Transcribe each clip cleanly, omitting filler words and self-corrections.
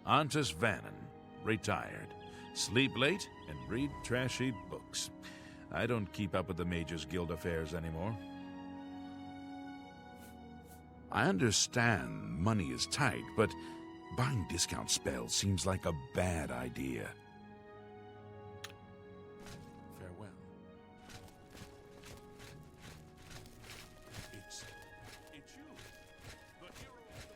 Antus Vannon, retired. Sleep late and read trashy books. I don't keep up with the Mages Guild affairs anymore. I understand money is tight, but buying discount spells seems like a bad idea. Farewell. It's you, the hero of the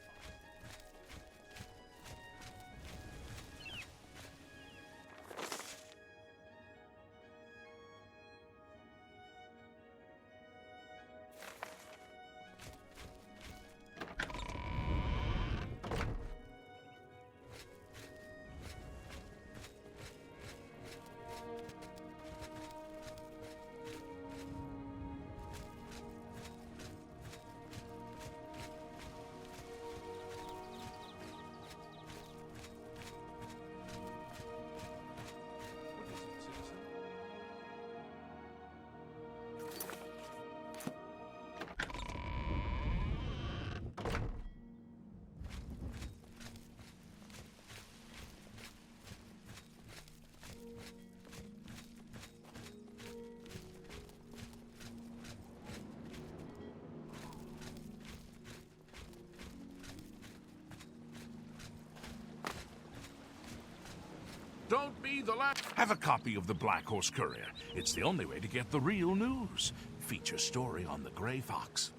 Don't be the last. Have a copy of the Black Horse Courier. It's the only way to get the real news. Feature story on the Grey Fox.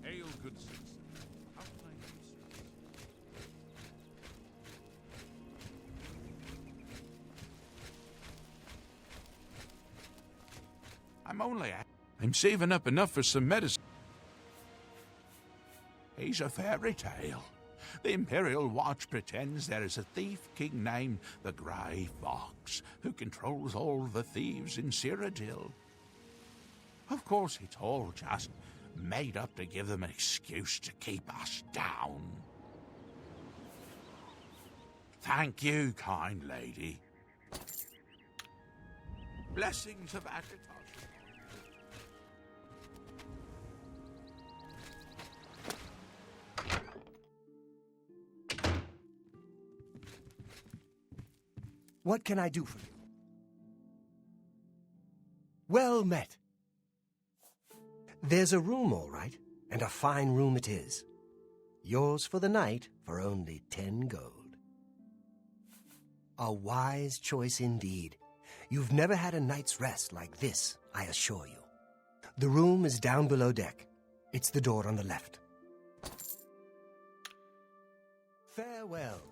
Hail, good citizen. How can I do service? I'm saving up enough for some medicine. He's a fairy tale. The Imperial Watch pretends there is a thief king named the Grey Fox who controls all the thieves in Cyrodiil. Of course, it's all just made up to give them an excuse to keep us down. Thank you, kind lady. Blessings of Akatosh. What can I do for you? Well met. There's a room, all right, and a fine room it is. Yours for the night for only 10 gold. A wise choice indeed. You've never had a night's rest like this, I assure you. The room is down below deck. It's the door on the left. Farewell.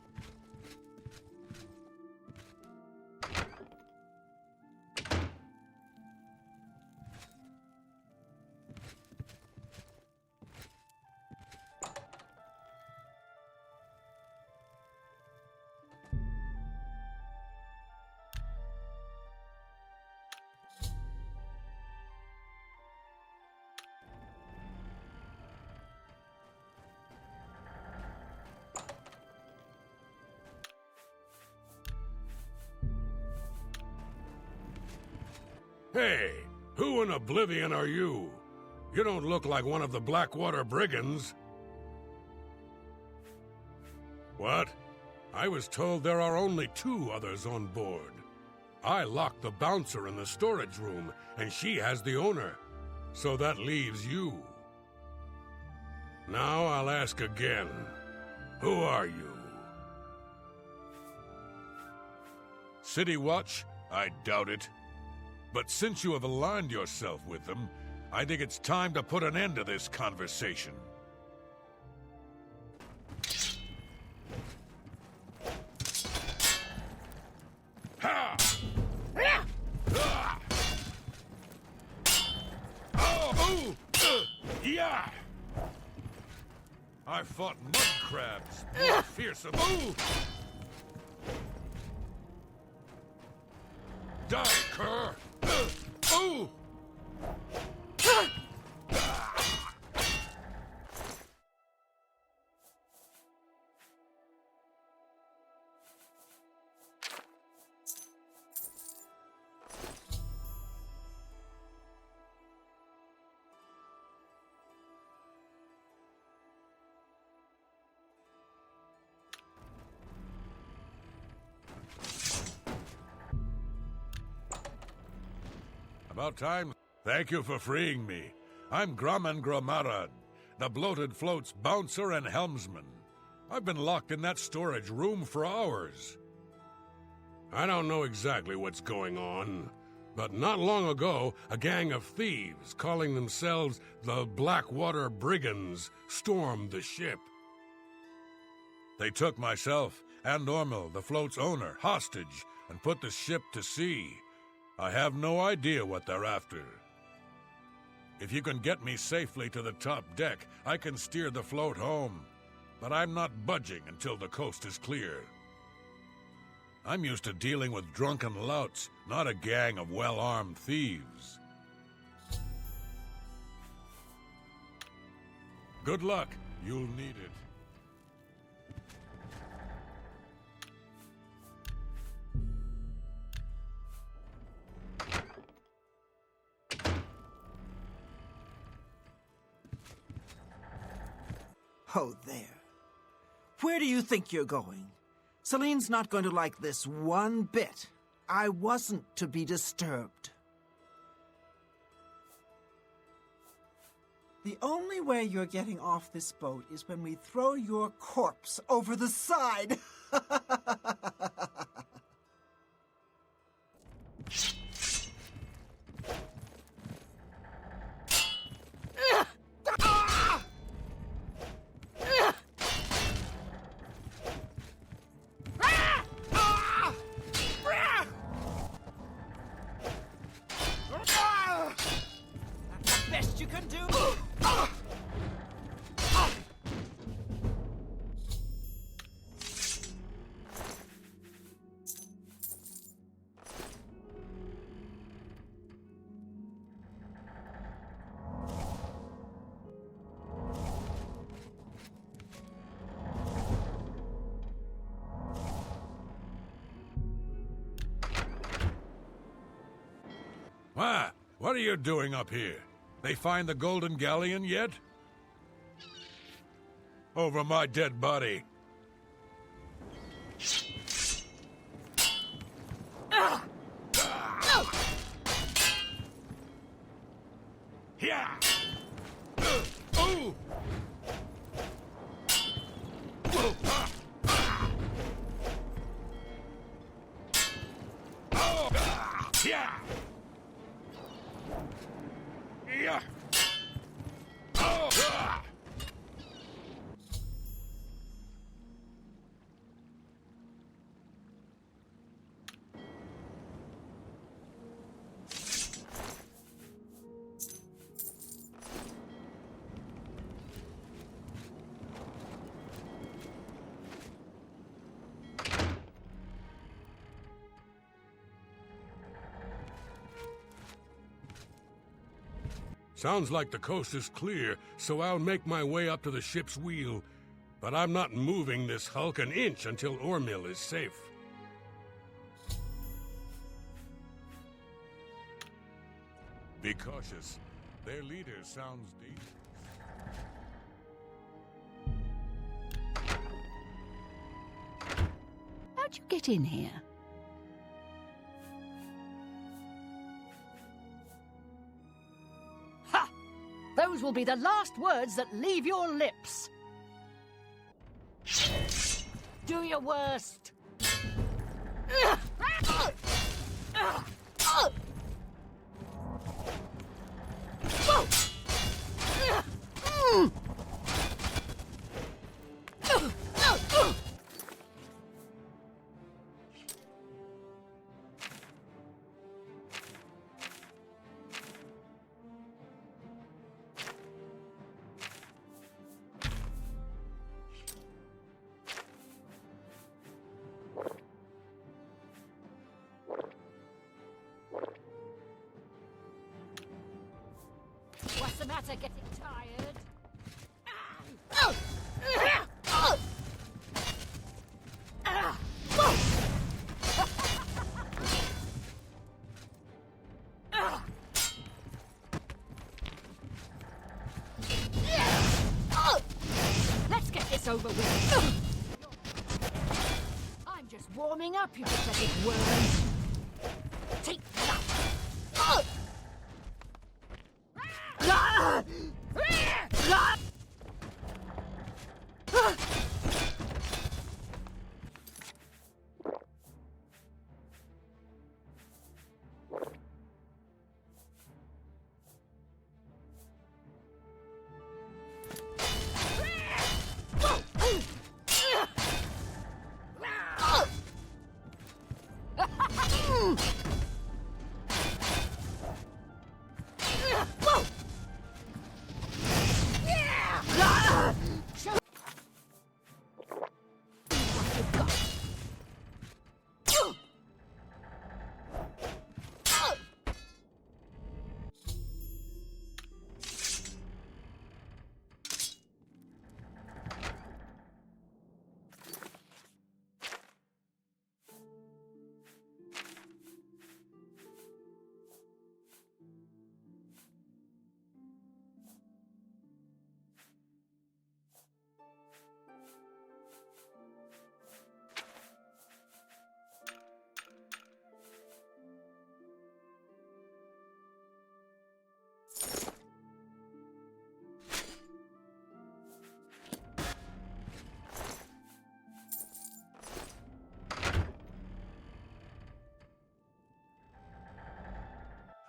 Hey, who in Oblivion are you? You don't look like one of the Blackwater brigands. What? I was told there are only 2 others on board. I locked the bouncer in the storage room, and she has the owner. So that leaves you. Now I'll ask again. Who are you? City Watch? I doubt it. But since you have aligned yourself with them, I think it's time to put an end to this conversation. Ha! Ah! Oh! Yeah! I fought mud crabs more fearsome. Ooh! Die, cur! Ooh! About time. Thank you for freeing me. I'm Grumman Gramarad, the bloated float's bouncer and helmsman. I've been locked in that storage room for hours. I don't know exactly what's going on, but not long ago, a gang of thieves calling themselves the Blackwater Brigands stormed the ship. They took myself and Ormil, the float's owner, hostage and put the ship to sea. I have no idea what they're after. If you can get me safely to the top deck, I can steer the float home. But I'm not budging until the coast is clear. I'm used to dealing with drunken louts, not a gang of well-armed thieves. Good luck. You'll need it. Oh, there. Where do you think you're going? Celine's not going to like this one bit. I wasn't to be disturbed. The only way you're getting off this boat is when we throw your corpse over the side. Best you can do. What are you doing up here? They find the Golden Galleon yet? Over my dead body. Yeah. Ooh. Yeah. Yeah. Sounds like the coast is clear, so I'll make my way up to the ship's wheel. But I'm not moving this hulk an inch until Ormil is safe. Be cautious. Their leader sounds dangerous. How'd you get in here? Ha! Those will be the last words that leave your lips. Do your worst. chatter getting tired? Let's get this over with. I'm just warming up, you pathetic worms. Take that.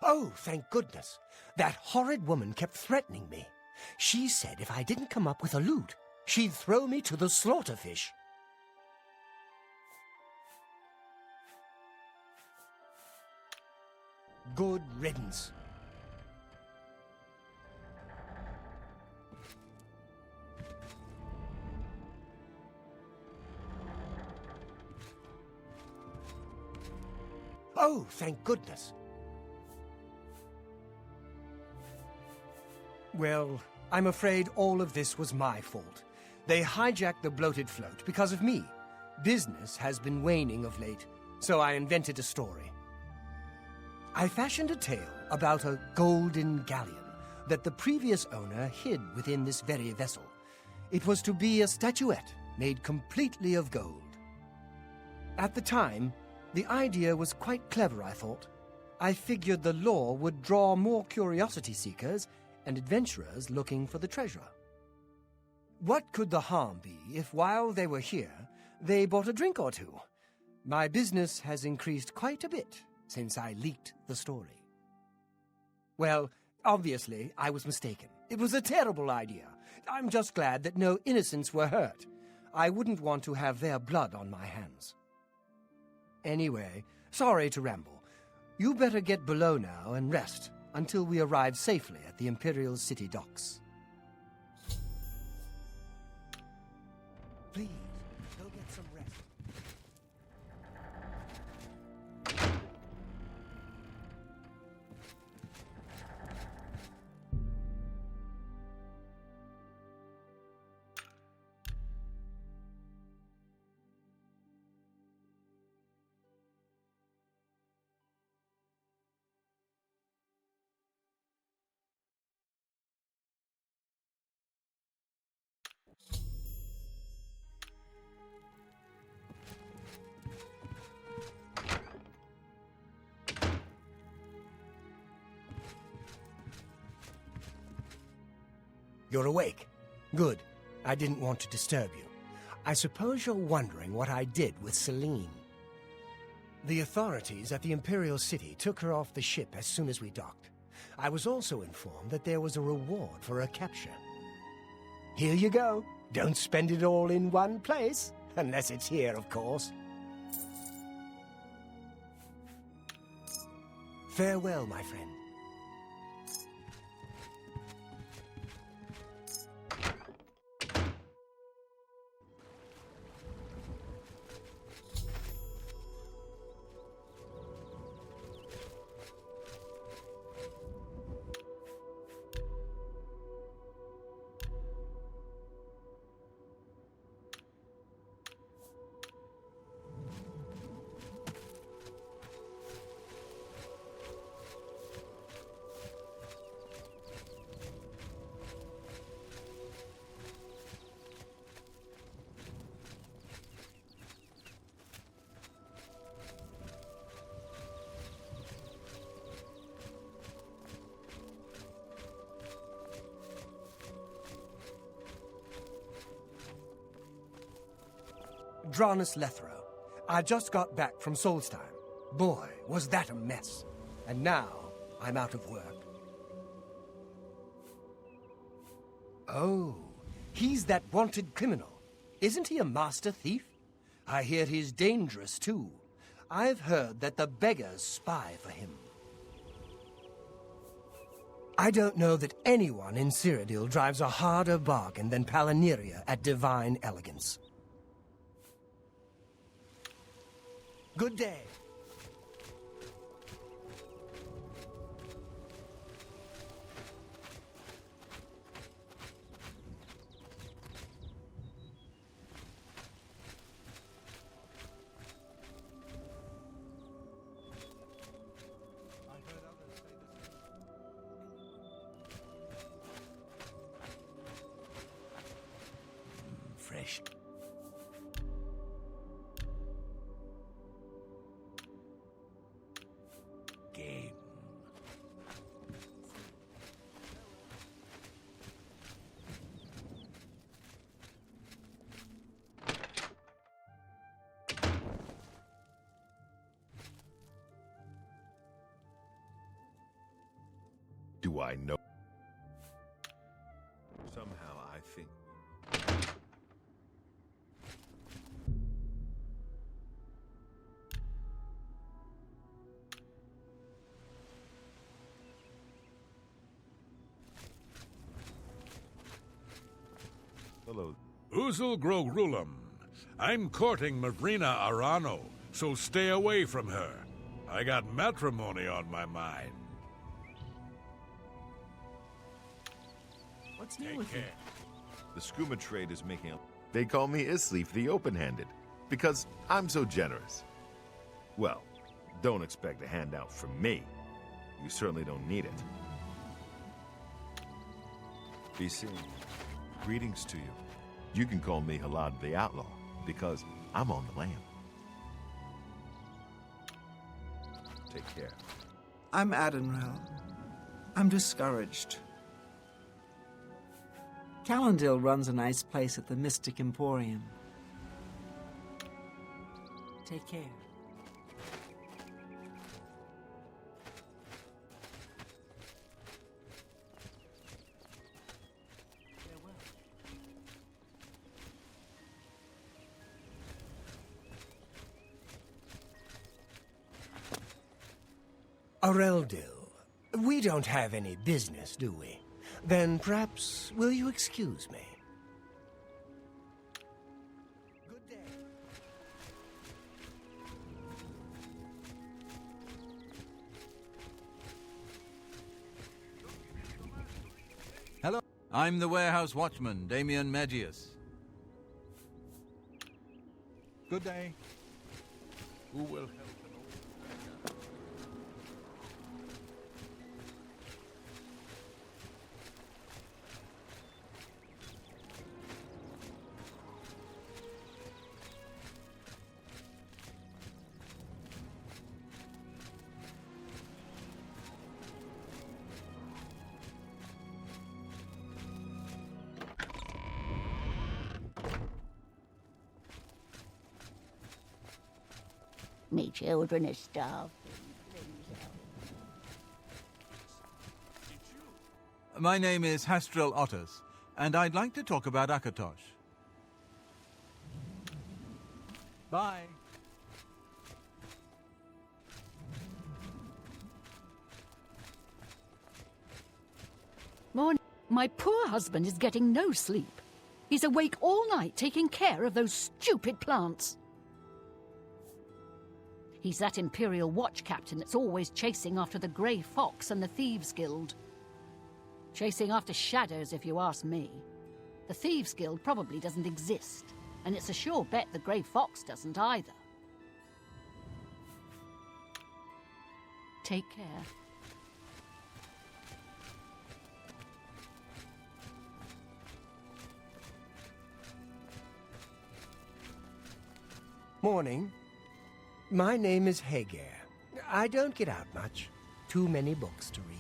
Oh, thank goodness. That horrid woman kept threatening me. She said if I didn't come up with a loot, she'd throw me to the slaughterfish. Good riddance. Oh, thank goodness. Well, I'm afraid all of this was my fault. They hijacked the bloated float because of me. Business has been waning of late, so I invented a story. I fashioned a tale about a golden galleon that the previous owner hid within this very vessel. It was to be a statuette made completely of gold. At the time, the idea was quite clever, I thought. I figured the lore would draw more curiosity seekers and adventurers looking for the treasure. What could the harm be if while they were here, they bought a drink or two? My business has increased quite a bit since I leaked the story. Well, obviously, I was mistaken. It was a terrible idea. I'm just glad that no innocents were hurt. I wouldn't want to have their blood on my hands. Anyway, sorry to ramble. You better get below now and rest until we arrive safely at the Imperial City docks. Please, go get some rest. You're awake. Good. I didn't want to disturb you. I suppose you're wondering what I did with Celine. The authorities at the Imperial City took her off the ship as soon as we docked. I was also informed that there was a reward for her capture. Here you go. Don't spend it all in one place. Unless it's here, of course. Farewell, my friend. Dranus Lethro. I just got back from Solstheim. Boy, was that a mess. And now, I'm out of work. Oh, he's that wanted criminal. Isn't he a master thief? I hear he's dangerous, too. I've heard that the beggars spy for him. I don't know that anyone in Cyrodiil drives a harder bargain than Palaniria at Divine Elegance. Good day. Fresh. Game. Do I know? Somehow I think. Hello. Uzul Grogulam. I'm courting Marina Arano, so stay away from her. I got matrimony on my mind. What's new Take with you? care. The skooma trade is making a... They call me Isleaf the Open-Handed, because I'm so generous. Well, don't expect a handout from me. You certainly don't need it. Be seen. Greetings to you. You can call me Halad the Outlaw, because I'm on the lam. Take care. I'm Adonrel. I'm discouraged. Calendil runs a nice place at the Mystic Emporium. Take care. Areldil, we don't have any business, do we? Then perhaps, will you excuse me? Good day. Hello. I'm the warehouse watchman, Damian Magius. Good day. Who will help an old beggar? Me children are starving. My name is Hastrel Otters, and I'd like to talk about Akatosh. Bye. Morning. My poor husband is getting no sleep. He's awake all night taking care of those stupid plants. He's that Imperial Watch captain that's always chasing after the Grey Fox and the Thieves Guild. Chasing after shadows, if you ask me. The Thieves Guild probably doesn't exist, and it's a sure bet the Grey Fox doesn't either. Take care. Morning. My name is Hagar. I don't get out much. Too many books to read.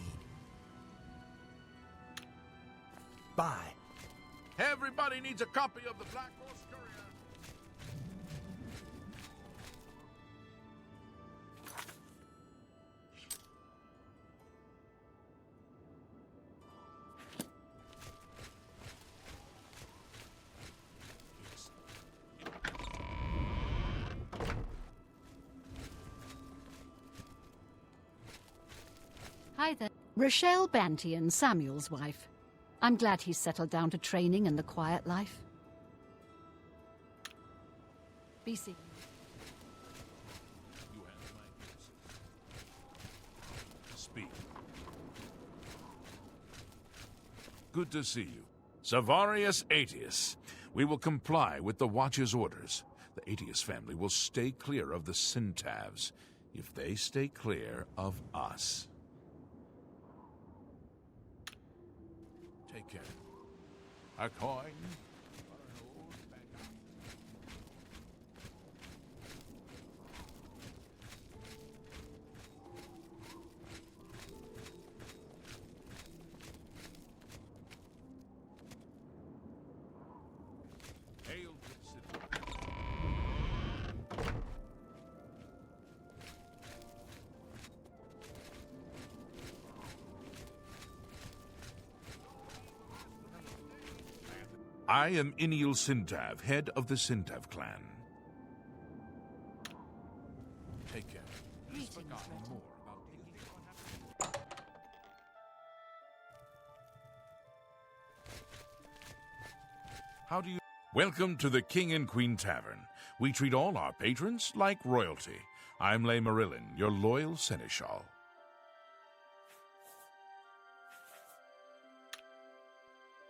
Bye. Everybody needs a copy of the Black Horse Courier. Rochelle Bantian, Samuel's wife. I'm glad he's settled down to training and the quiet life. BC. You have my answers. Speak. Good to see you. Savarius Aetius. We will comply with the Watch's orders. The Aetius family will stay clear of the Centavs, if they stay clear of us. Take care. A coin. Hail to the city. I am Iniel Sintav, head of the Sintav clan. Take care. Greetings, More about How do you... Welcome to the King and Queen Tavern. We treat all our patrons like royalty. I'm Lay Marillin, your loyal seneschal.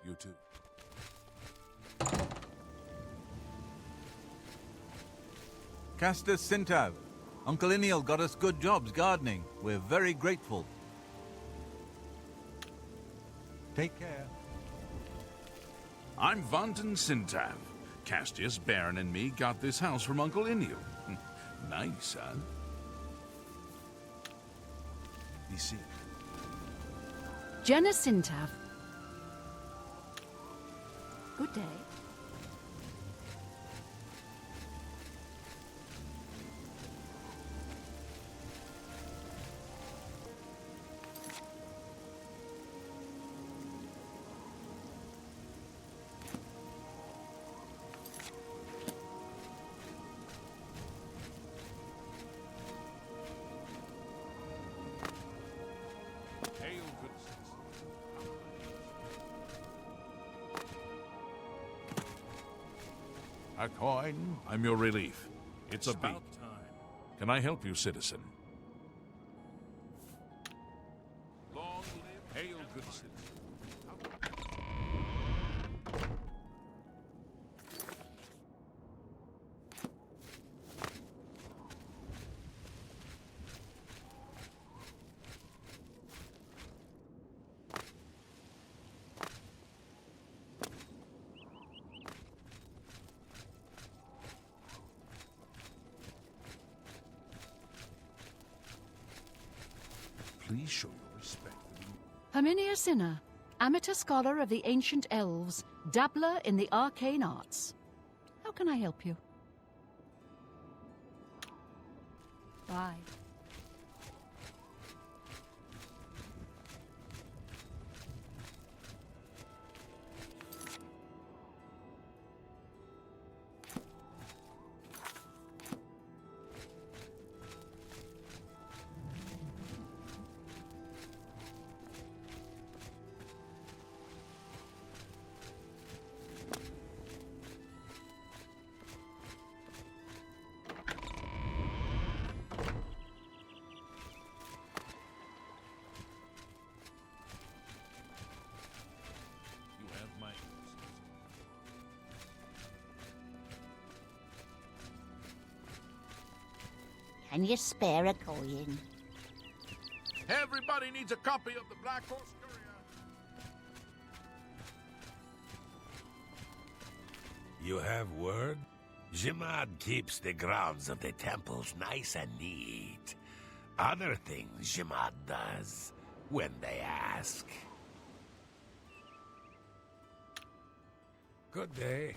You too. Castus Sintav. Uncle Iniel got us good jobs gardening. We're very grateful. Take care. I'm Vantan Sintav. Castius, Baron, and me got this house from Uncle Iniel. Nice, huh? You see. Jenna Sintav. Good day. Hail, good citizen. A coin? I'm your relief. It's a beat. time. Can I help you, citizen? Long live Hail, good citizen. Please show your respect for the... Herminia Sinner, amateur scholar of the ancient elves, dabbler in the arcane arts. How can I help you? Bye. You have my... Can you spare a coin? Everybody needs a copy of the Black Horse Courier. You have word? Jimad keeps the grounds of the temples nice and neat. Other things Jimad does when they ask. Good day.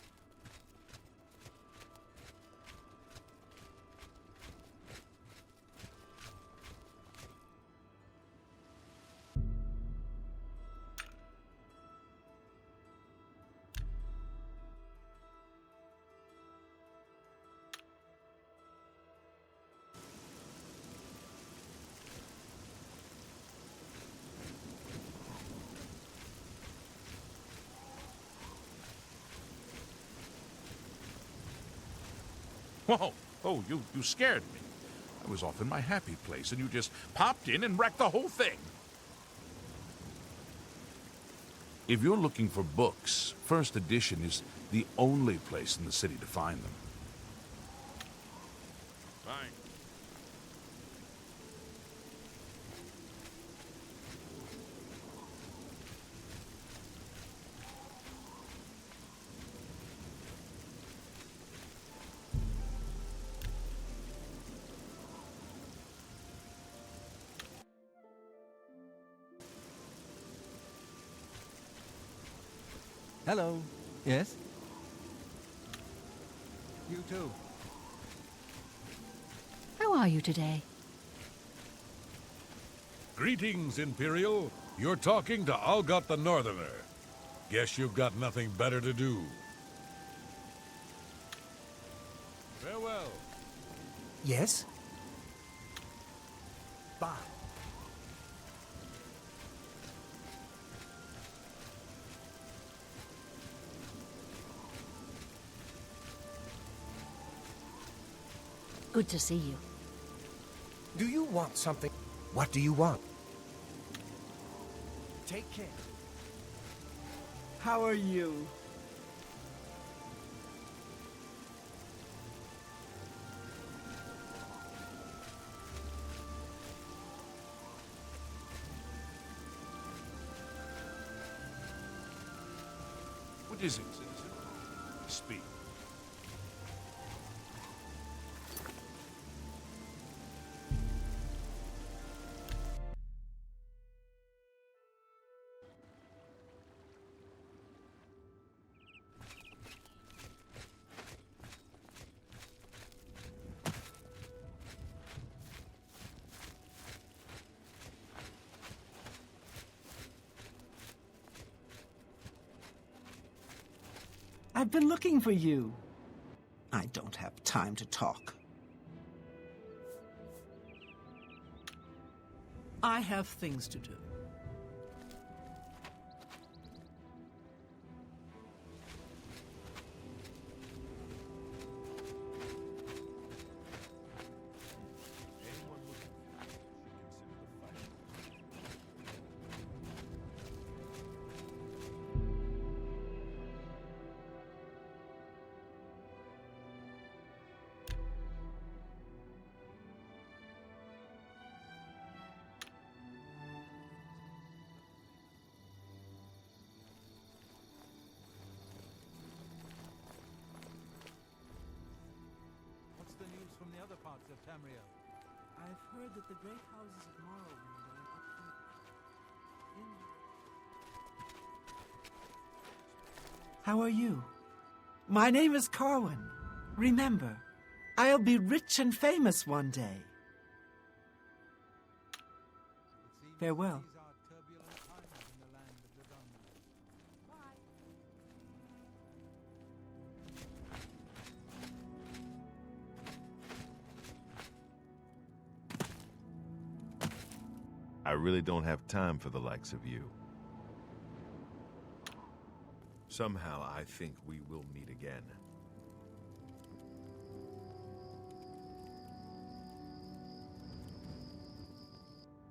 Whoa! Oh, you scared me. I was off in my happy place, and you just popped in and wrecked the whole thing. If you're looking for books, First Edition is the only place in the city to find them. Fine. Hello. Yes? You too. How are you today? Greetings, Imperial. You're talking to Algot the Northerner. Guess you've got nothing better to do. Farewell. Yes? Bye. Good to see you. Do you want something? What do you want? Take care. How are you? What is it, citizen? Speak. I've been looking for you. I don't have time to talk. I have things to do. What's the news from the other parts of Tamriel? I've heard that the great houses of Morrowind are up How are you? My name is Carwin. Remember, I'll be rich and famous one day. Farewell. These are turbulent times in the land of the Dungeons. I really don't have time for the likes of you. Somehow I think we will meet again.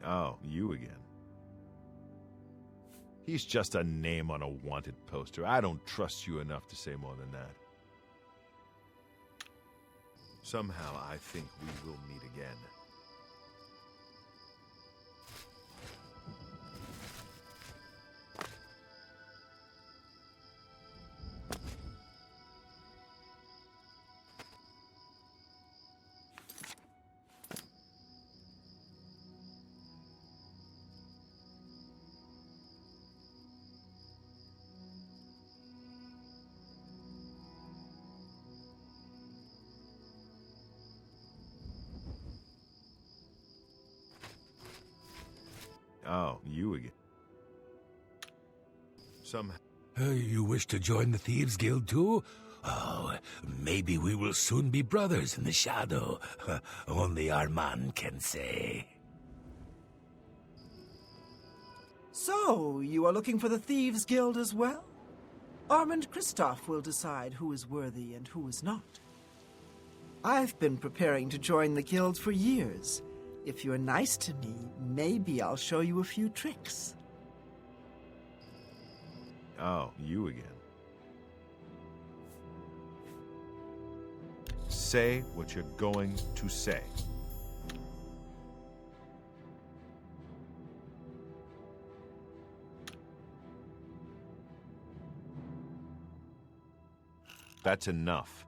Oh, you again. He's just a name on a wanted poster. I don't trust you enough to say more than that. Somehow I think we will meet again. Oh, you again. Somehow. You wish to join the Thieves Guild too? Oh, maybe we will soon be brothers in the shadow. Only Armand can say. So, you are looking for the Thieves Guild as well? Armand Kristoff will decide who is worthy and who is not. I've been preparing to join the guild for years. If you're nice to me, maybe I'll show you a few tricks. Oh, you again. Say what you're going to say. That's enough.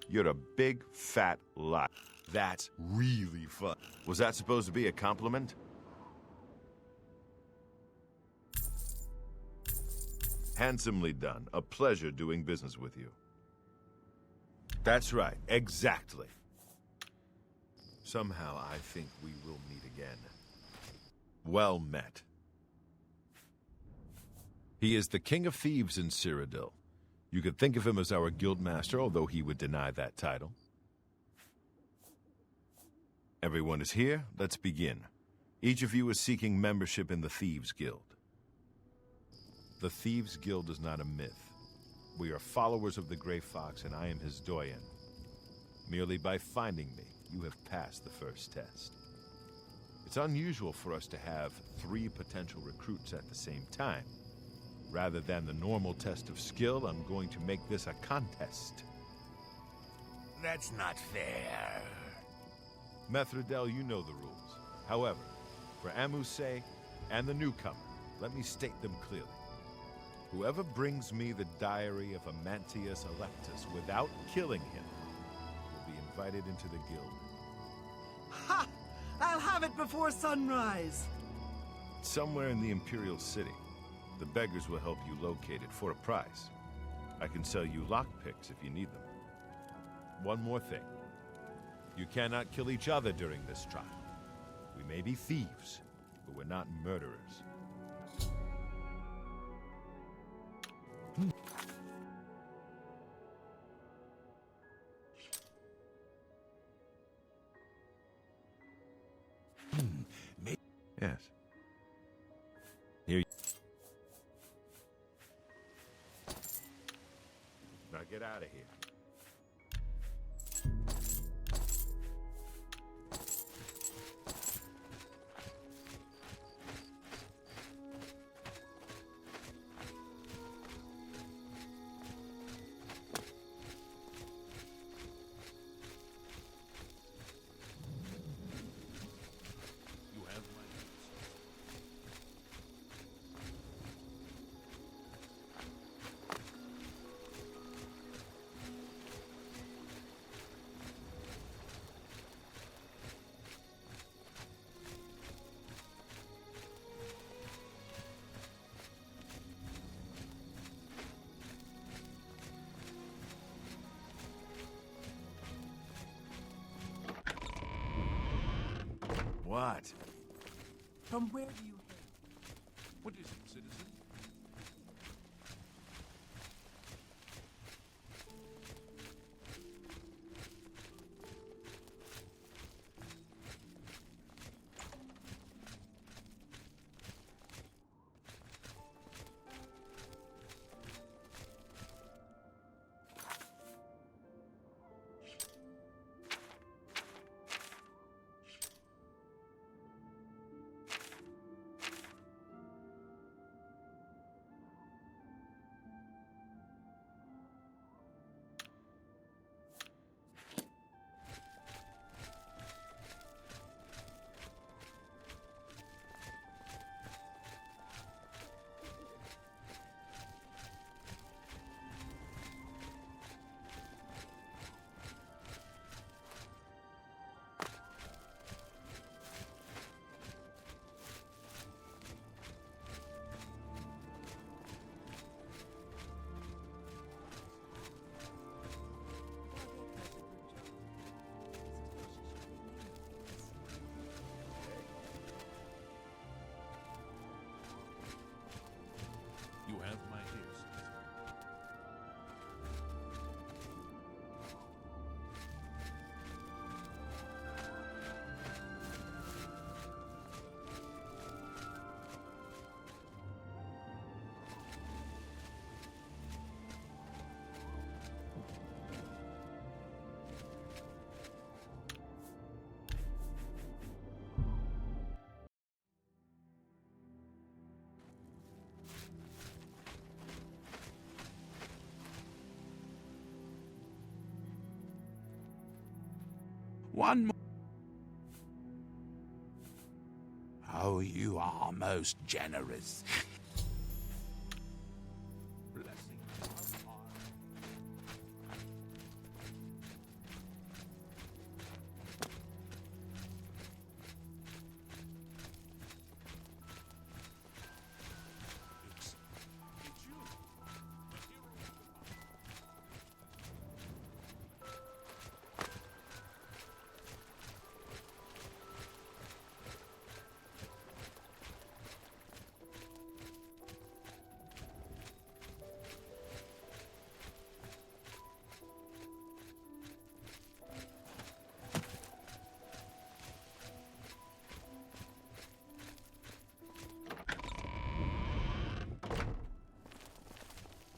You're a big, fat lie. That's really fun. Was that supposed to be a compliment? Handsomely done. A pleasure doing business with you. That's right. Exactly. Somehow I think we will meet again. Well met. He is the King of Thieves in Cyrodiil. You could think of him as our guildmaster, although he would deny that title. Everyone is here. Let's begin. Each of you is seeking membership in the Thieves Guild. The Thieves Guild is not a myth. We are followers of the Grey Fox, and I am his doyen. Merely by finding me, you have passed the first test. It's unusual for us to have 3 potential recruits at the same time. Rather than the normal test of skill, I'm going to make this a contest. That's not fair. Methredel, you know the rules. However, for Amuse and the newcomer, let me state them clearly. Whoever brings me the diary of Amantius Electus without killing him will be invited into the guild. Ha! I'll have it before sunrise! Somewhere in the Imperial City. The beggars will help you locate it for a price. I can sell you lockpicks if you need them. One more thing. You cannot kill each other during this trial. We may be thieves, but we're not murderers. Yes. Here you... Now get out of here. You have my... What? From where do you hail? What is it, citizen? one more. Oh, you are most generous.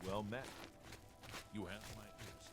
Well met. You have my ears.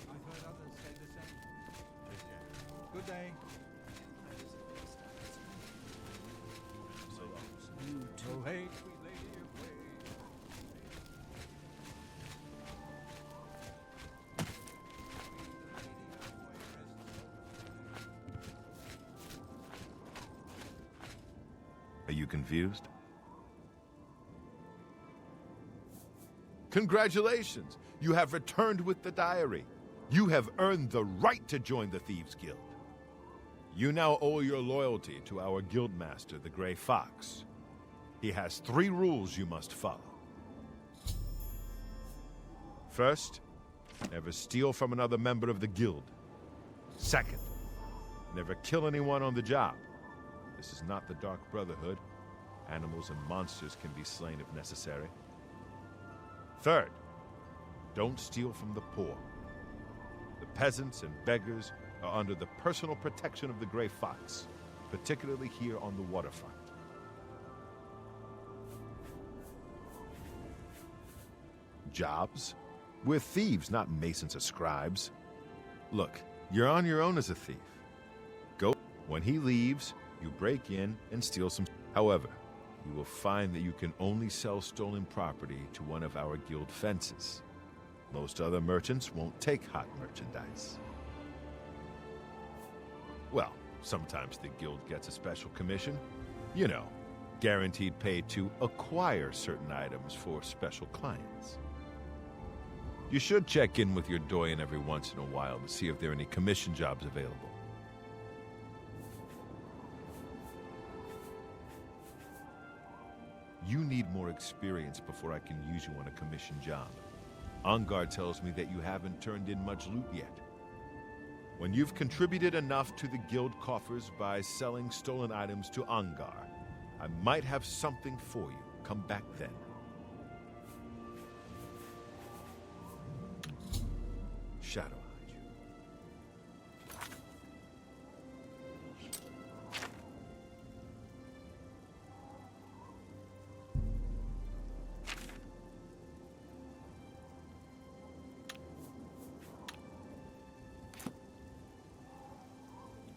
I've heard others say the same. Good day. Oh, hey, sweet lady of ways. Are you confused? Congratulations! You have returned with the diary. You have earned the right to join the Thieves Guild. You now owe your loyalty to our guildmaster, the Grey Fox. He has 3 rules you must follow. First, never steal from another member of the guild. Second, never kill anyone on the job. This is not the Dark Brotherhood. Animals and monsters can be slain if necessary. Third, don't steal from the poor. The peasants and beggars are under the personal protection of the Grey Fox, particularly here on the waterfront. Jobs? We're thieves, not masons or scribes. Look, you're on your own as a thief. Go. When he leaves, you break in and steal some. However, you will find that you can only sell stolen property to one of our guild fences. Most other merchants won't take hot merchandise. Well, sometimes the guild gets a special commission. You know, guaranteed pay to acquire certain items for special clients. You should check in with your doyen every once in a while to see if there are any commission jobs available. You need more experience before I can use you on a commission job. Ongar tells me that you haven't turned in much loot yet. When you've contributed enough to the guild coffers by selling stolen items to Ongar, I might have something for you. Come back then. Shadow.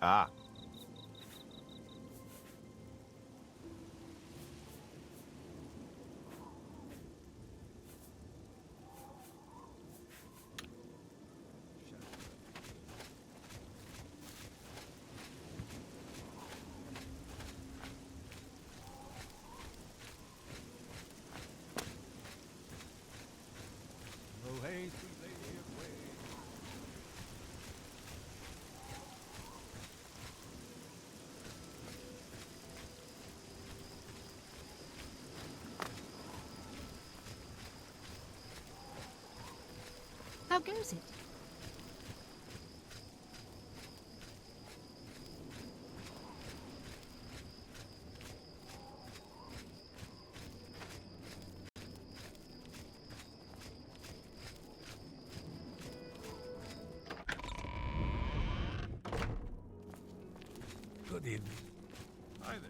Ah. How goes it? Good evening. Hi there.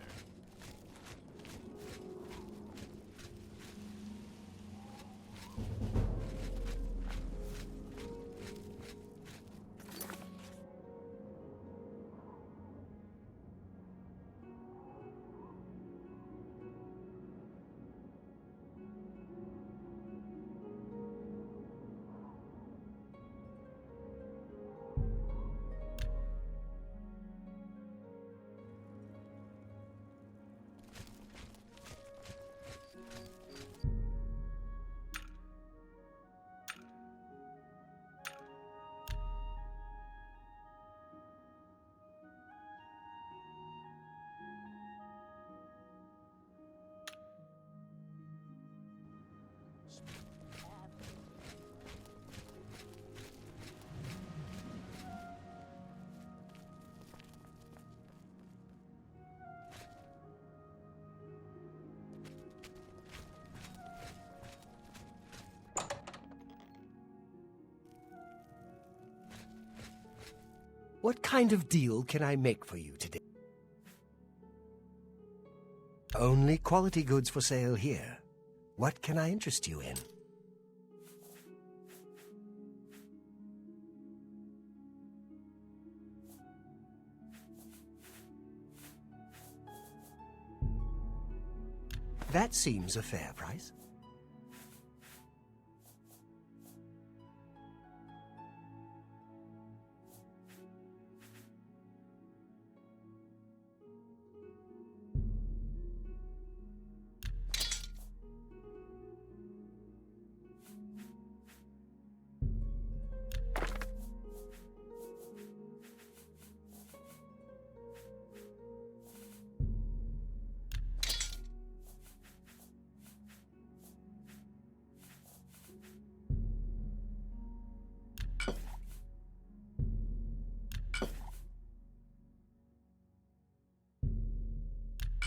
What kind of deal can I make for you today? Only quality goods for sale here. What can I interest you in? That seems a fair price.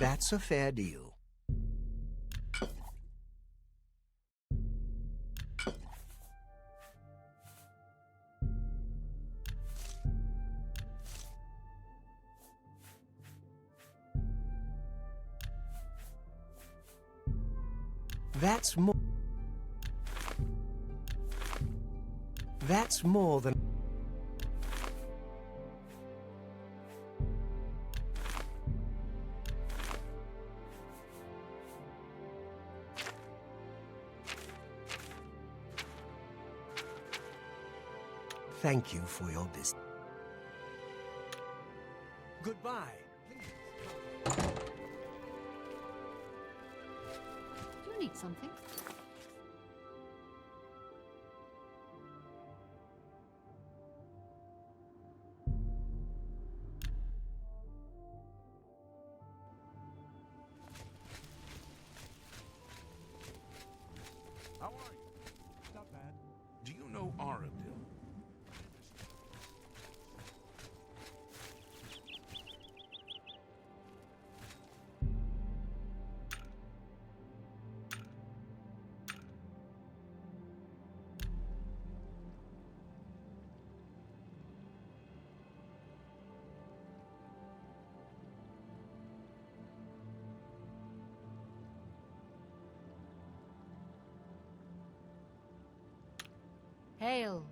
That's a fair deal. That's more. That's more than. Thank you for your business. Goodbye. Do you need something? How are you? Not bad. Do you know Aradil? Hail.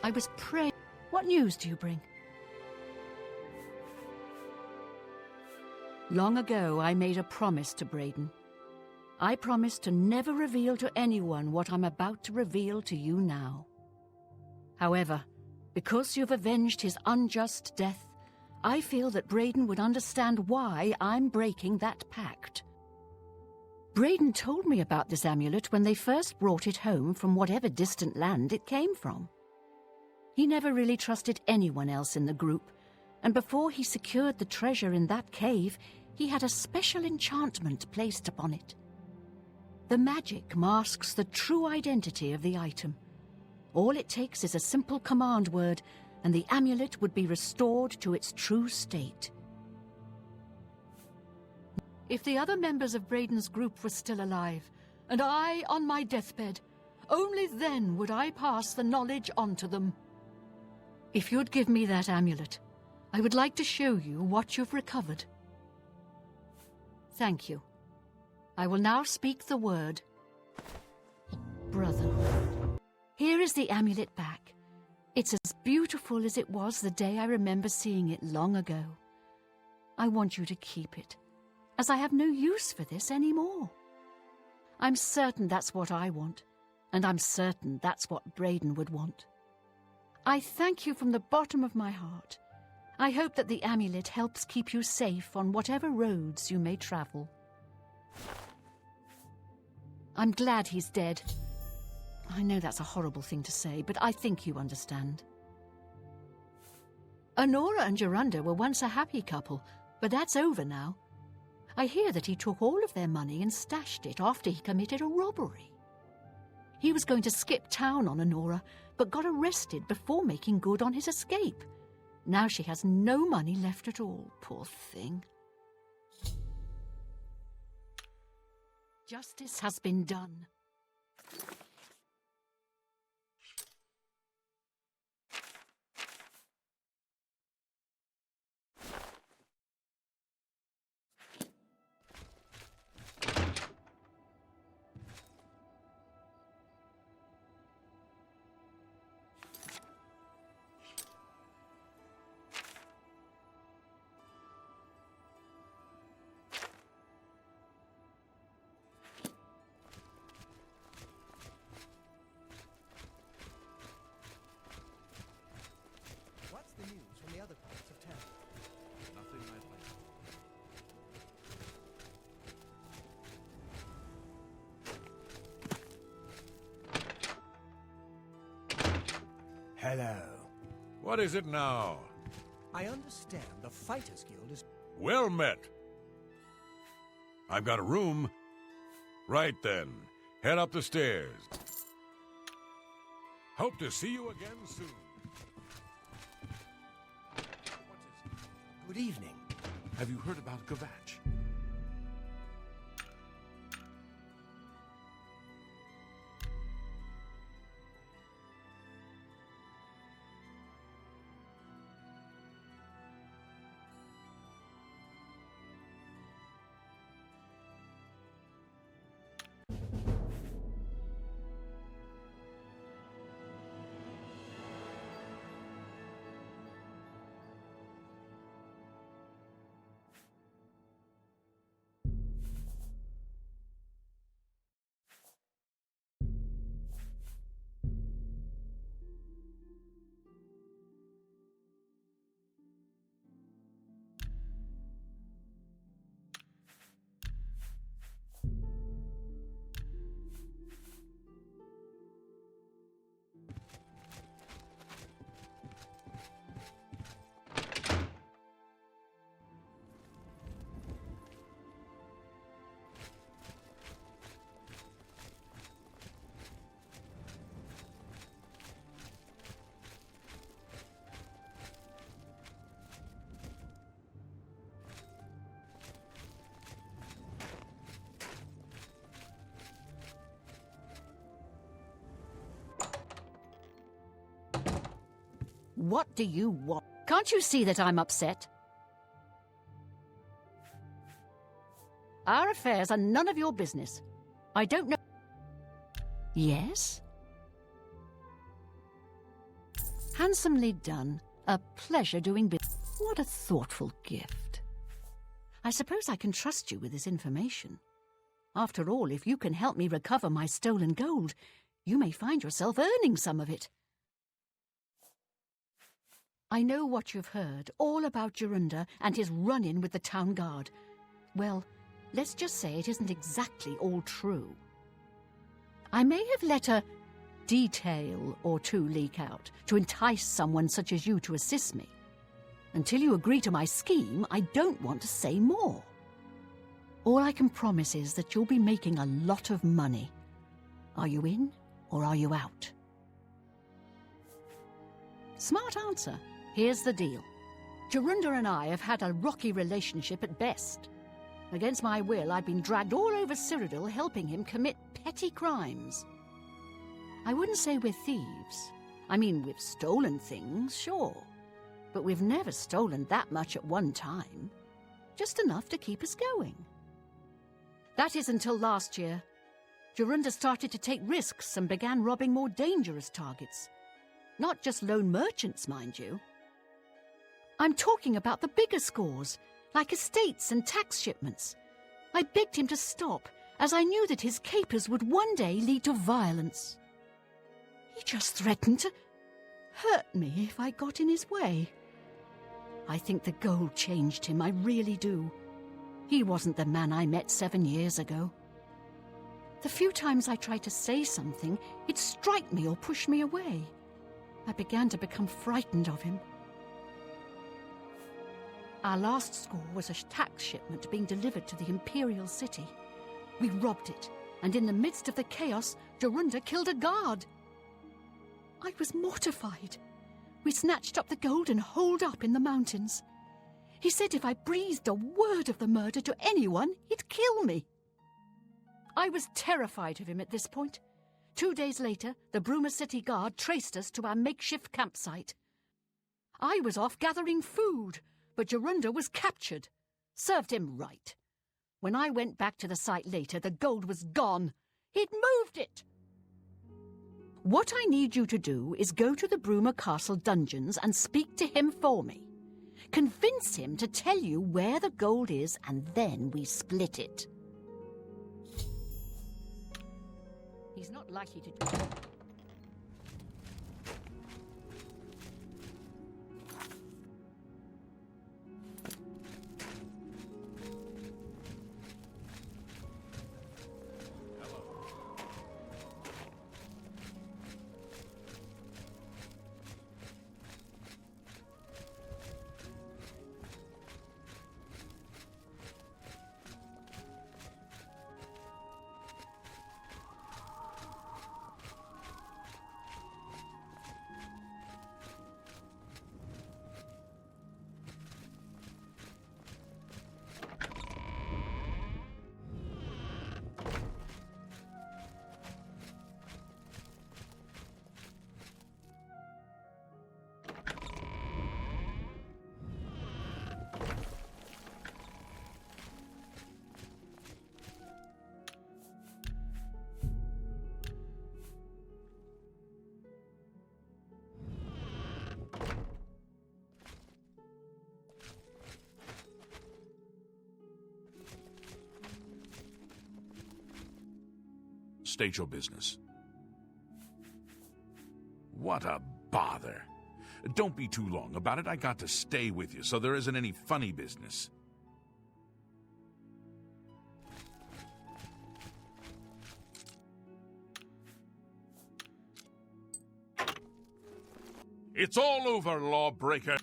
I was praying. What news do you bring? Long ago, I made a promise to Braden. I promised to never reveal to anyone what I'm about to reveal to you now. However, because you've avenged his unjust death, I feel that Braden would understand why I'm breaking that pact. Braden told me about this amulet when they first brought it home from whatever distant land it came from. He never really trusted anyone else in the group, and before he secured the treasure in that cave, he had a special enchantment placed upon it. The magic masks the true identity of the item. All it takes is a simple command word, and the amulet would be restored to its true state. If the other members of Braden's group were still alive, and I on my deathbed, only then would I pass the knowledge on to them. If you'd give me that amulet, I would like to show you what you've recovered. Thank you. I will now speak the word. Brotherhood. Here is the amulet back. It's as beautiful as it was the day I remember seeing it long ago. I want you to keep it, as I have no use for this anymore. I'm certain that's what I want, and I'm certain that's what Braden would want. I thank you from the bottom of my heart. I hope that the amulet helps keep you safe on whatever roads you may travel. I'm glad he's dead. I know that's a horrible thing to say, but I think you understand. Honora and Jorunda were once a happy couple, but that's over now. I hear that he took all of their money and stashed it after he committed a robbery. He was going to skip town on Honora, but got arrested before making good on his escape. Now she has no money left at all, poor thing. Justice has been done. What's the news from the other parts of town? Nothing lately. Hello. What is it now? I understand the Fighters Guild is... Well met. I've got a room. Right then. Head up the stairs. Hope to see you again soon. Good evening. Have you heard about Gavatch? What do you want? Can't you see that I'm upset? Our affairs are none of your business. I don't know... Yes? Handsomely done. A pleasure doing business. What a thoughtful gift. I suppose I can trust you with this information. After all, if you can help me recover my stolen gold, you may find yourself earning some of it. I know what you've heard, all about Jorunda and his run-in with the town guard. Well, let's just say it isn't exactly all true. I may have let a detail or two leak out to entice someone such as you to assist me. Until you agree to my scheme, I don't want to say more. All I can promise is that you'll be making a lot of money. Are you in or are you out? Smart answer. Here's the deal. Jorunda and I have had a rocky relationship at best. Against my will, I've been dragged all over Cyrodiil helping him commit petty crimes. I wouldn't say we're thieves. I mean, we've stolen things, sure. But we've never stolen that much at one time. Just enough to keep us going. That is until last year. Jorunda started to take risks and began robbing more dangerous targets. Not just lone merchants, mind you. I'm talking about the bigger scores, like estates and tax shipments. I begged him to stop, as I knew that his capers would one day lead to violence. He just threatened to hurt me if I got in his way. I think the gold changed him, I really do. He wasn't the man I met 7 years ago. The few times I tried to say something, he'd strike me or push me away. I began to become frightened of him. Our last score was a tax shipment being delivered to the Imperial City. We robbed it, and in the midst of the chaos, Jorunda killed a guard. I was mortified. We snatched up the gold and holed up in the mountains. He said if I breathed a word of the murder to anyone, he'd kill me. I was terrified of him at this point. 2 days later, the Bruma City Guard traced us to our makeshift campsite. I was off gathering food, but Jorunda was captured. Served him right. When I went back to the site later, the gold was gone. He'd moved it. What I need you to do is go to the Bruma Castle dungeons and speak to him for me. Convince him to tell you where the gold is, and then we split it. He's not likely to do that. State your business. What a bother. Don't be too long about it. I got to stay with you, so there isn't any funny business. It's all over, lawbreaker.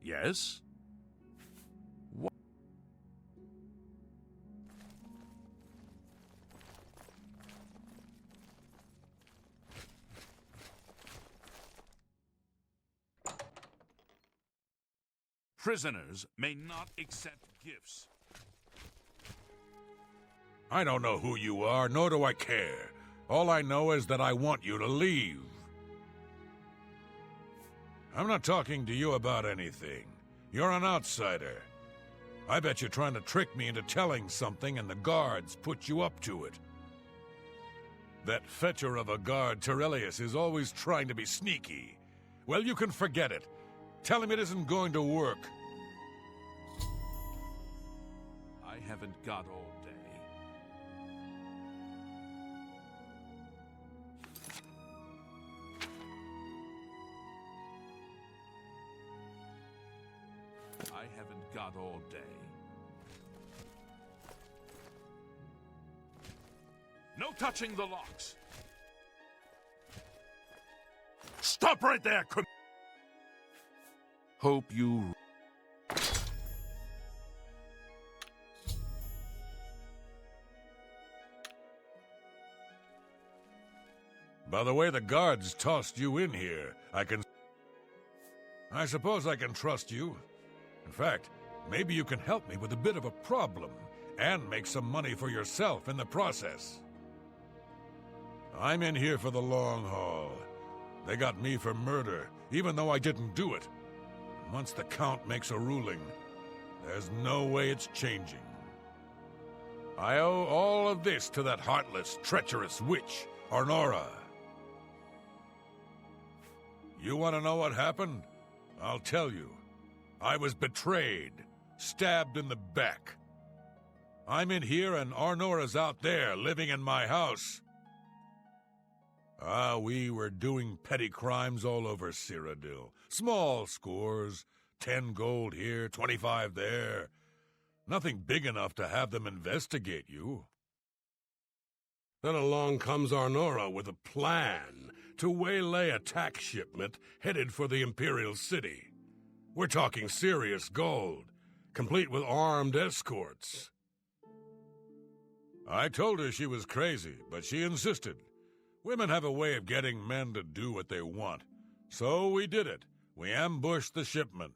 Yes? What? Prisoners may not accept gifts. I don't know who you are, nor do I care. All I know is that I want you to leave. I'm not talking to you about anything. You're an outsider. I bet you're trying to trick me into telling something and the guards put you up to it. That fetcher of a guard, Terrellius, is always trying to be sneaky. Well, you can forget it. Tell him it isn't going to work. I haven't got all day. I haven't got all day. No touching the locks. Stop right there! Hope you... By the way the guards tossed you in here, I suppose I can trust you. In fact, maybe you can help me with a bit of a problem, and make some money for yourself in the process. I'm in here for the long haul. They got me for murder, even though I didn't do it. Once the Count makes a ruling, there's no way it's changing. I owe all of this to that heartless, treacherous witch, Arnora. You want to know what happened? I'll tell you. I was betrayed, stabbed in the back. I'm in here and Arnora's out there, living in my house. We were doing petty crimes all over Cyrodiil. Small scores, 10 gold here, 25 there. Nothing big enough to have them investigate you. Then along comes Arnora with a plan to waylay a tax shipment headed for the Imperial City. We're talking serious gold, complete with armed escorts. I told her she was crazy, but she insisted. Women have a way of getting men to do what they want. So we did it. We ambushed the shipment.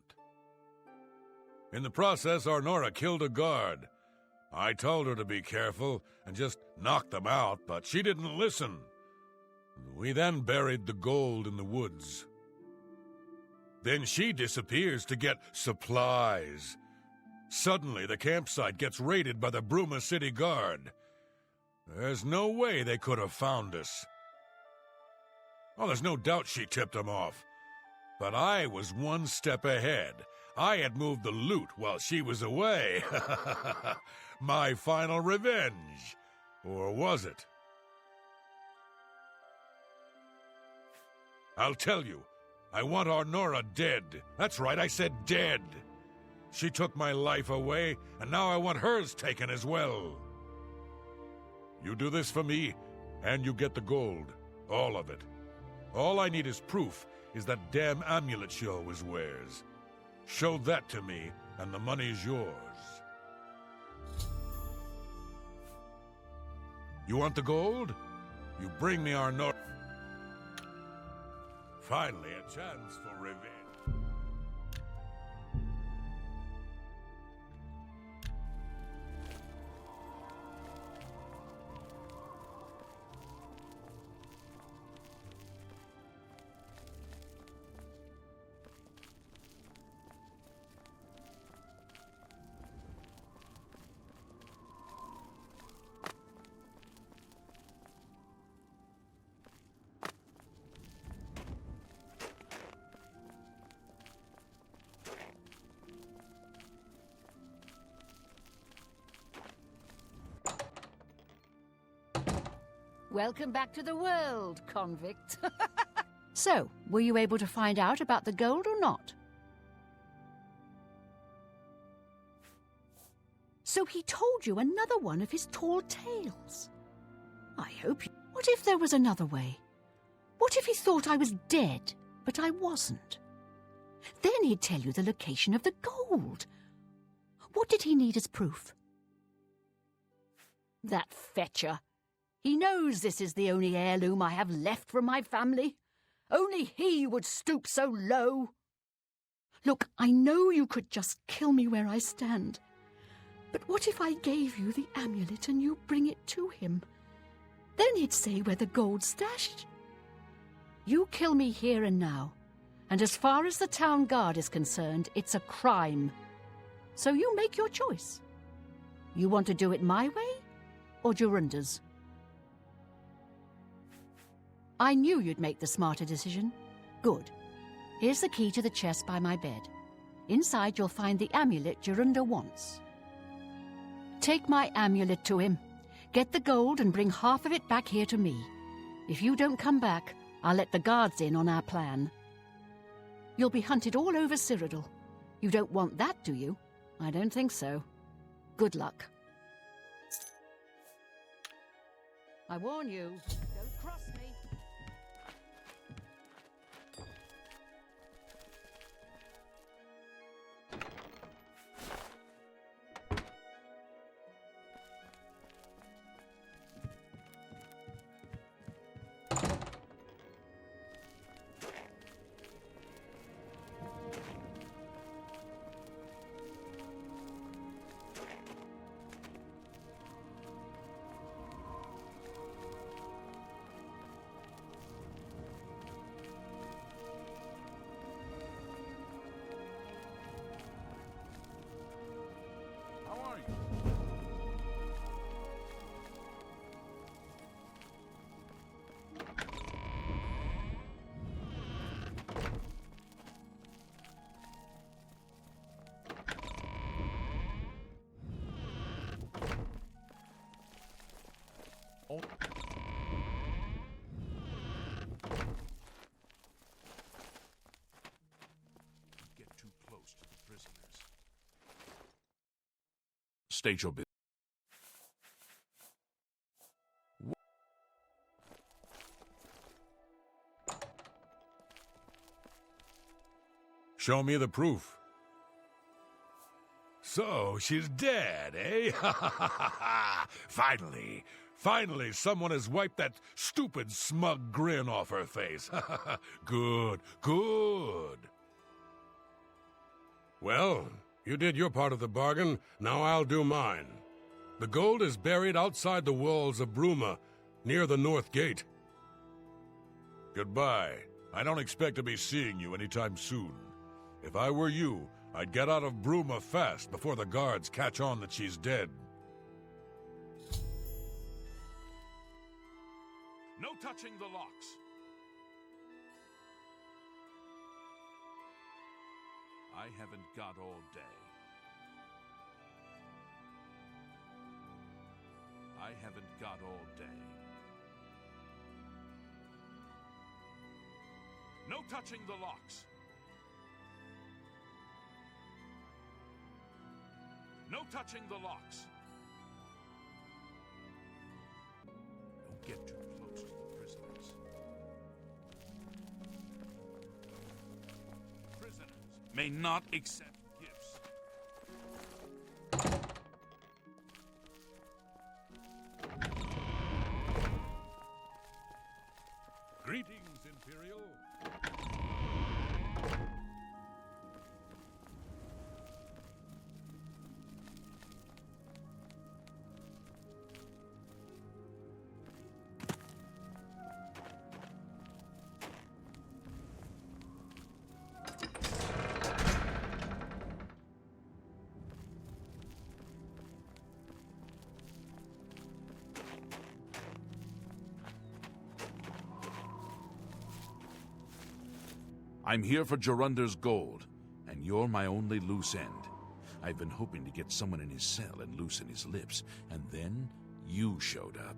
In the process, Arnora killed a guard. I told her to be careful and just knock them out, but she didn't listen. We then buried the gold in the woods. Then she disappears to get supplies. Suddenly, the campsite gets raided by the Bruma City Guard. There's no way they could have found us. Oh, there's no doubt she tipped them off. But I was one step ahead. I had moved the loot while she was away. My final revenge. Or was it? I'll tell you. I want Arnora dead. That's right, I said dead. She took my life away, and now I want hers taken as well. You do this for me, and you get the gold. All of it. All I need is proof is that damn amulet she always wears. Show that to me, and the money's yours. You want the gold? You bring me Arnora. Finally, a chance for revenge. Welcome back to the world, convict. So, were you able to find out about the gold or not? So he told you another one of his tall tales. I hope you... What if there was another way? What if he thought I was dead, but I wasn't? Then he'd tell you the location of the gold. What did he need as proof? That fetcher. He knows this is the only heirloom I have left from my family. Only he would stoop so low. Look, I know you could just kill me where I stand. But what if I gave you the amulet and you bring it to him? Then he'd say where the gold's stashed. You kill me here and now, And as far as the town guard is concerned, it's a crime. So you make your choice. You want to do it my way, or Jorunda's? I knew you'd make the smarter decision. Good. Here's the key to the chest by my bed. Inside you'll find the amulet Jorunda wants. Take my amulet to him. Get the gold and bring half of it back here to me. If you don't come back, I'll let the guards in on our plan. You'll be hunted all over Cyrodiil. You don't want that, do you? I don't think so. Good luck. I warn you, don't cross me. Get too close to the prisoners. State your business. Show me the proof. So, she's dead, eh? Finally, someone has wiped that stupid, smug grin off her face. Good. Well, you did your part of the bargain, now I'll do mine. The gold is buried outside the walls of Bruma, near the North Gate. Goodbye. I don't expect to be seeing you anytime soon. If I were you, I'd get out of Bruma fast before the guards catch on that she's dead. No touching the locks. I haven't got all day. I haven't got all day. No touching the locks. No touching the locks. Don't get too close to the prisoners. Prisoners may not accept gifts. Greetings, Imperial. I'm here for Jorunda's gold, and you're my only loose end. I've been hoping to get someone in his cell and loosen his lips, and then you showed up.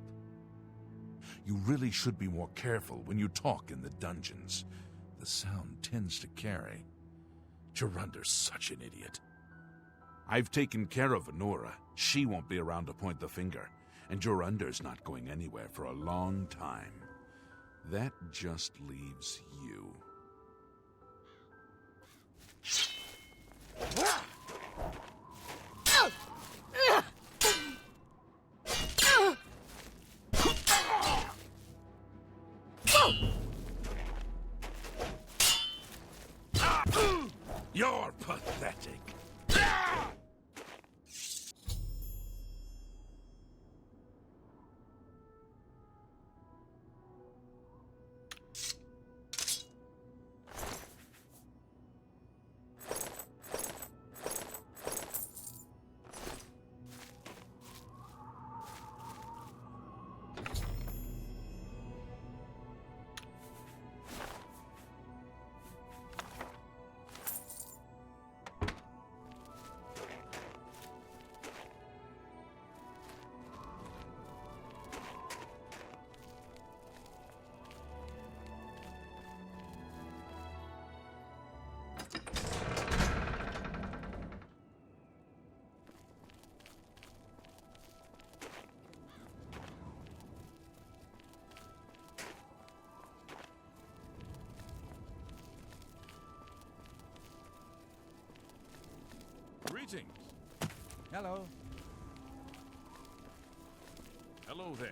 You really should be more careful when you talk in the dungeons. The sound tends to carry. Jorunda's such an idiot. I've taken care of Honora. She won't be around to point the finger, and Jorunda's not going anywhere for a long time. That just leaves you. You're pathetic. Greetings. Hello. Hello there.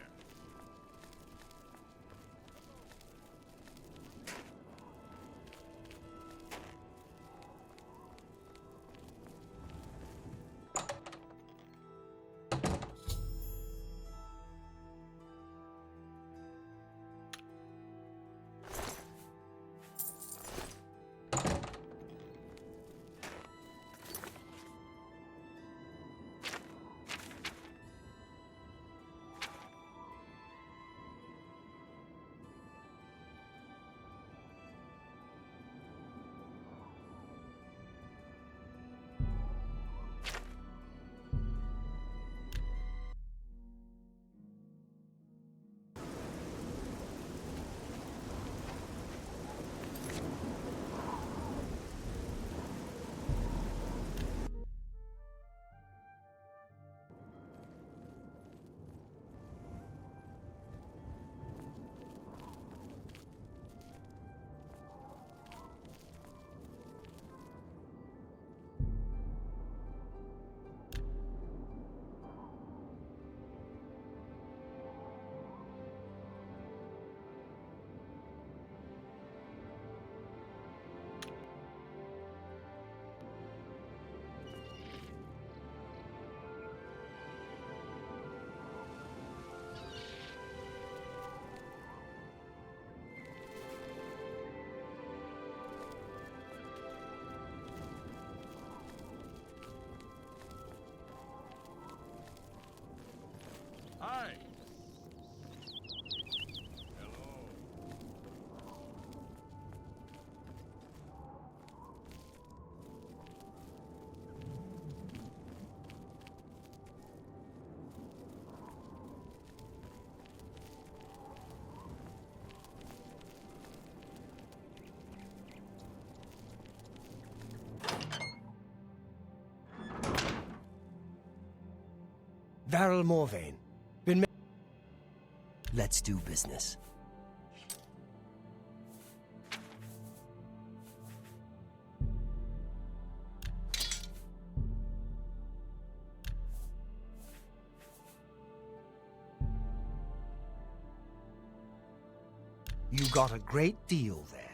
Hi. Hello. Varel Morvain. Been ma- Let's do business. You got a great deal there.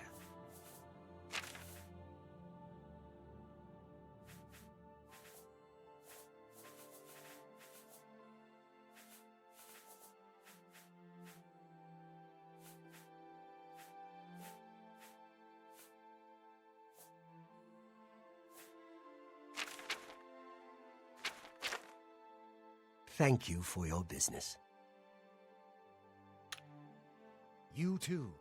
Thank you for your business. You too.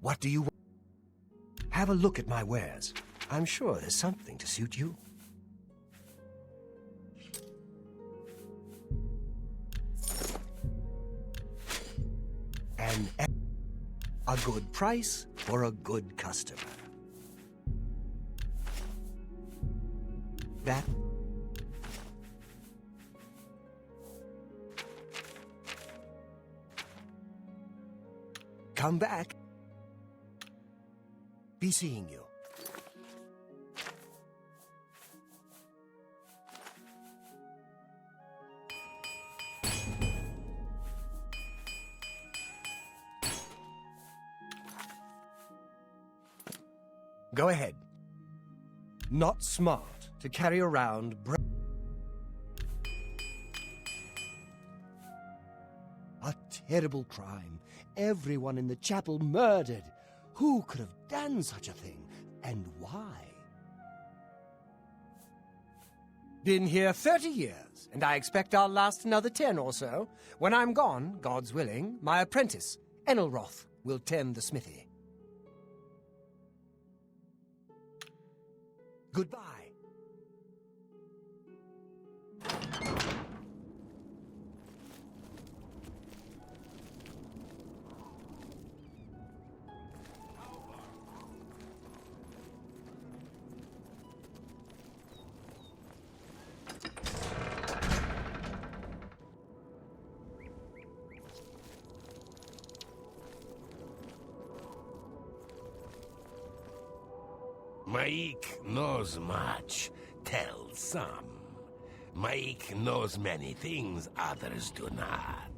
What do you want? Have a look at my wares. I'm sure there's something to suit you. A good price for a good customer. That come back. Be seeing you. Go ahead. Not smart to carry around a terrible crime. Everyone in the chapel murdered. Who could have done such a thing, and why? Been here 30 years, and I expect I'll last another 10 or so. When I'm gone, God's willing, my apprentice, Enelroth, will tend the smithy. Goodbye. Maik knows much, tells some. Maik knows many things others do not.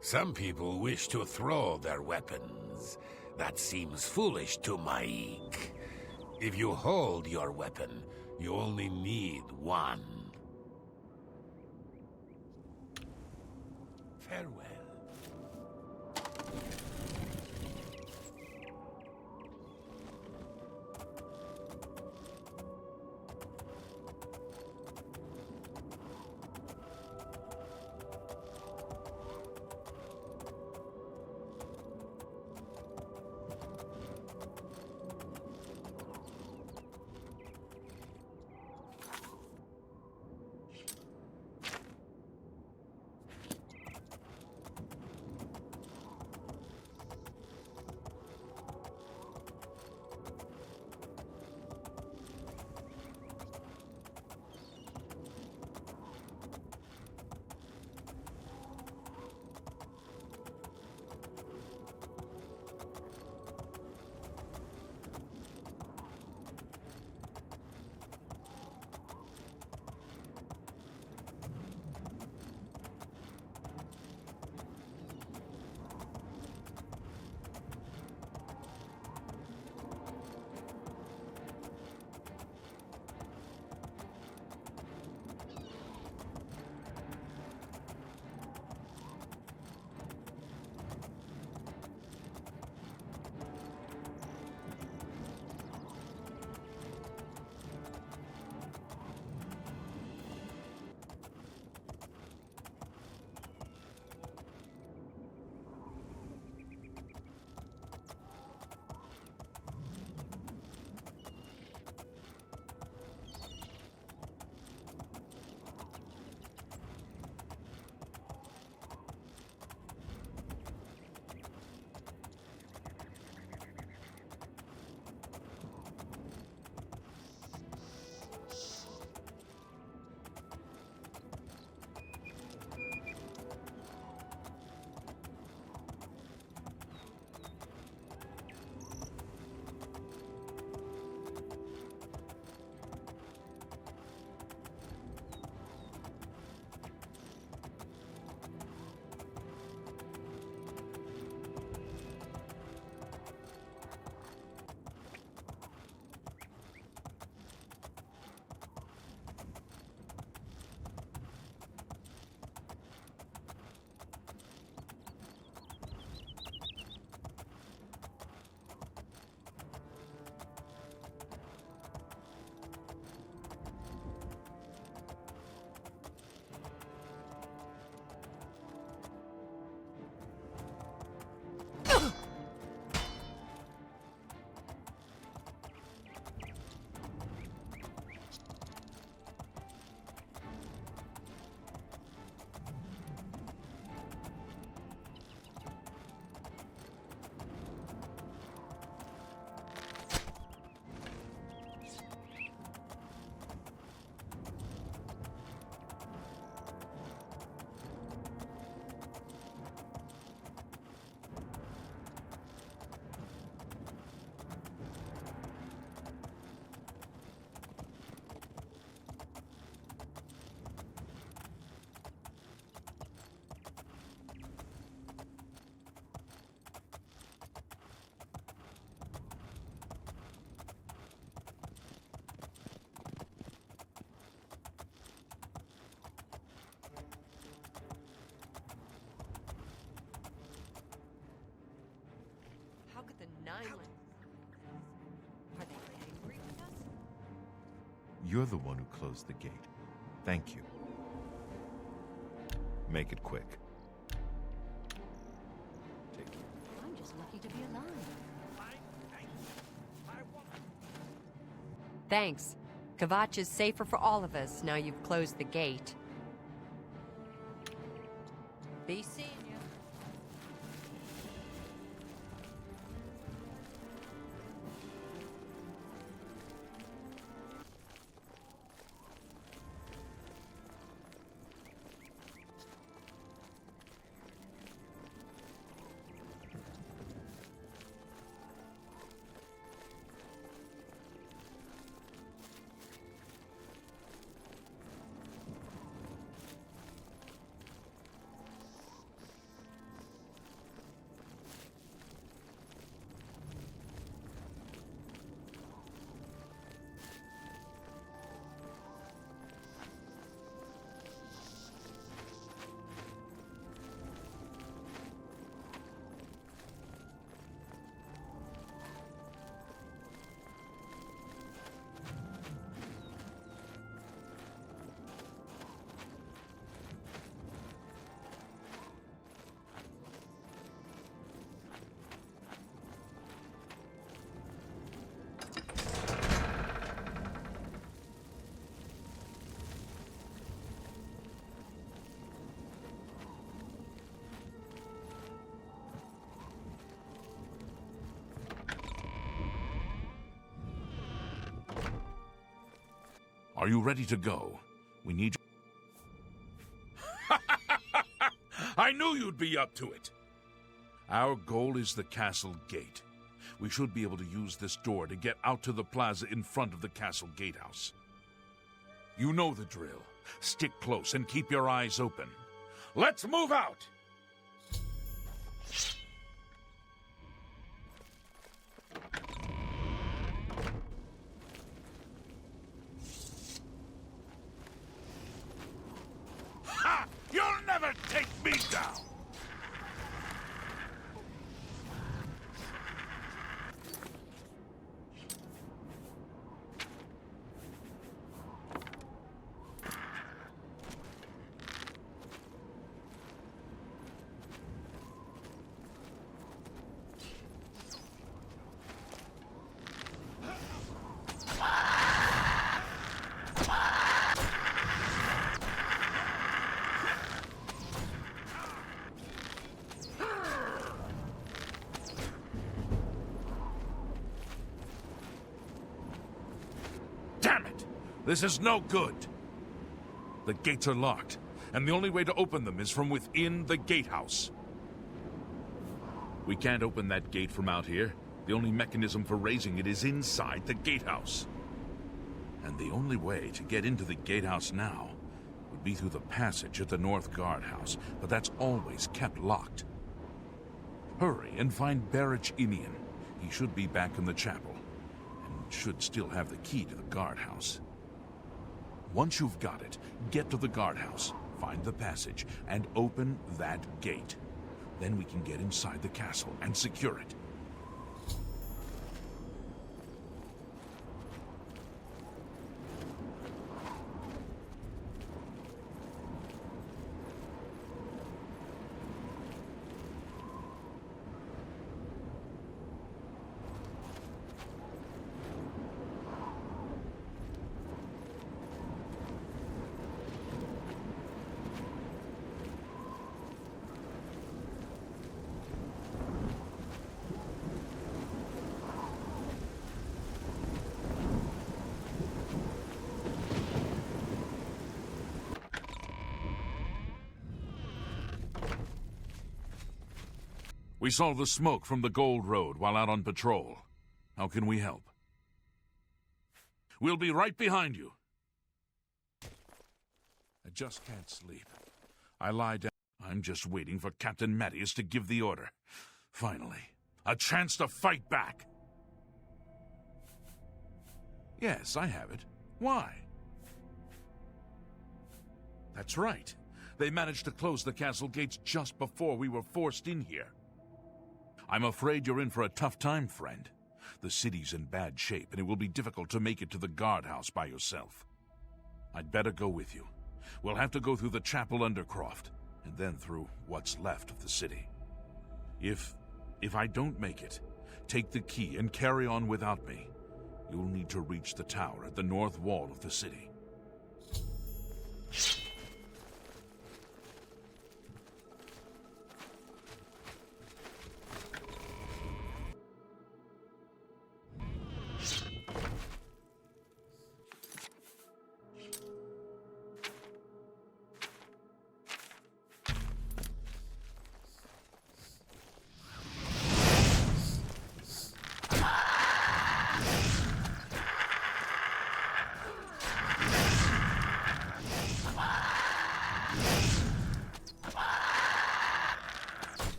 Some people wish to throw their weapons. That seems foolish to Maik. If you hold your weapon, you only need one. Farewell. the 9 months. Are they angry with us? You're the one who closed the gate. Thank you. Make it quick. I'm just lucky to be alive. Thanks. Kvatch is safer for all of us now you've closed the gate. Be seeing you. Are you ready to go? We need you. I knew you'd be up to it. Our goal is the castle gate. We should be able to use this door to get out to the plaza in front of the castle gatehouse. You know the drill. Stick close and keep your eyes open. Let's move out! Ha! You'll never take me down! Damn it! This is no good! The gates are locked, and the only way to open them is from within the gatehouse. We can't open that gate from out here. The only mechanism for raising it is inside the gatehouse. And the only way to get into the gatehouse now would be through the passage at the North Guardhouse, but that's always kept locked. Hurry and find Barrich Inian. He should be back in the chapel, and should still have the key to the guardhouse. Once you've got it, get to the guardhouse, find the passage, and open that gate. Then we can get inside the castle and secure it. We saw the smoke from the Gold Road while out on patrol. How can we help? We'll be right behind you. I just can't sleep. I lie down. I'm just waiting for Captain Mattias to give the order. Finally, a chance to fight back. Yes, I have it. Why? That's right. They managed to close the castle gates just before we were forced in here. I'm afraid you're in for a tough time, friend. The city's in bad shape, and it will be difficult to make it to the guardhouse by yourself. I'd better go with you. We'll have to go through the chapel undercroft, and then through what's left of the city. If I don't make it, take the key and carry on without me. You'll need to reach the tower at the north wall of the city.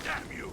Damn you!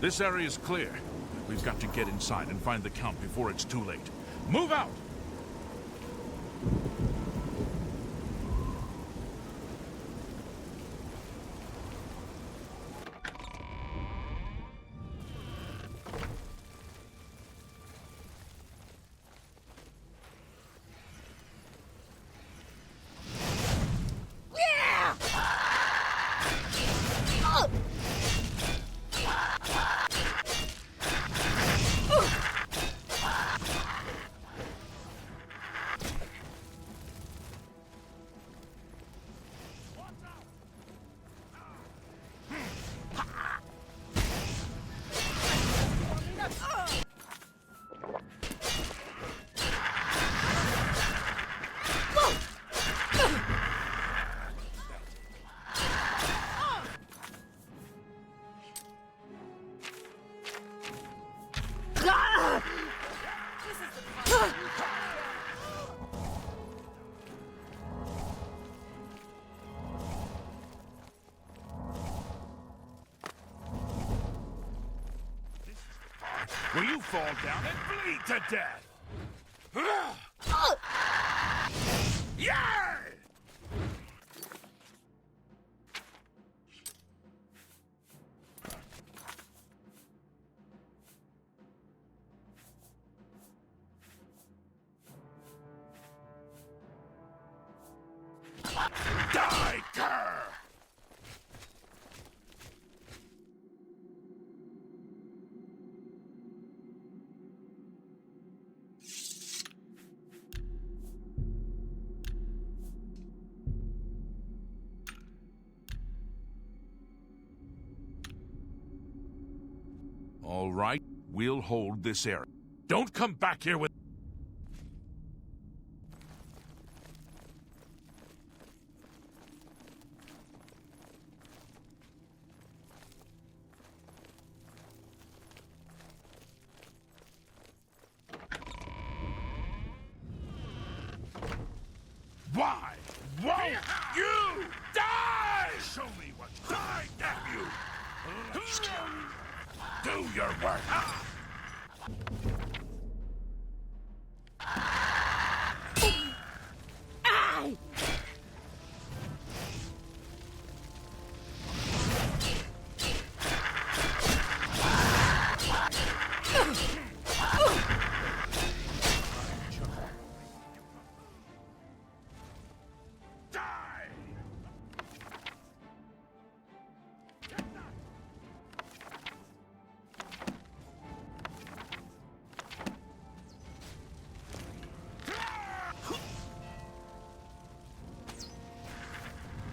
This area is clear. We've got to get inside and find the Count before it's too late. Move out! Will you fall down and bleed to death? Yeah! Die, cur! All right, we'll hold this area. Don't come back here with... Why won't you die? Show me what die, damn you! Do your work.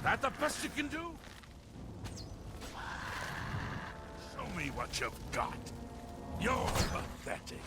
That the best you can do? Show me what you've got. You're pathetic.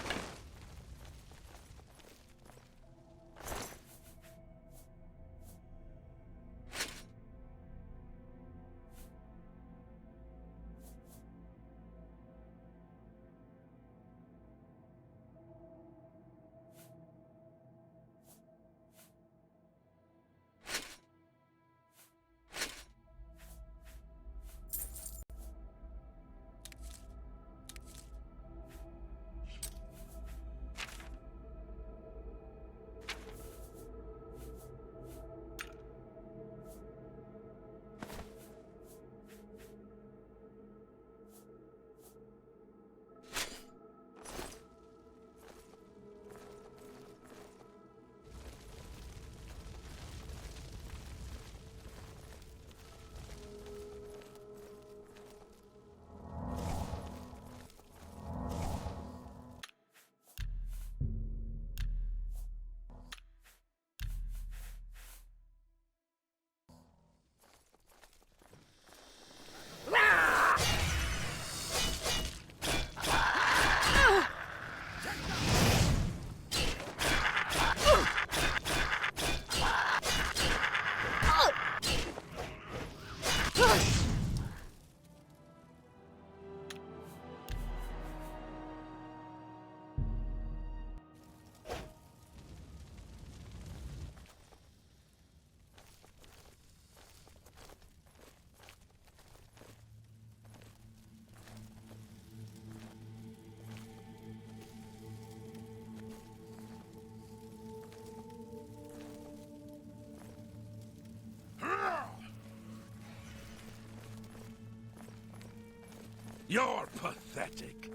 You're pathetic.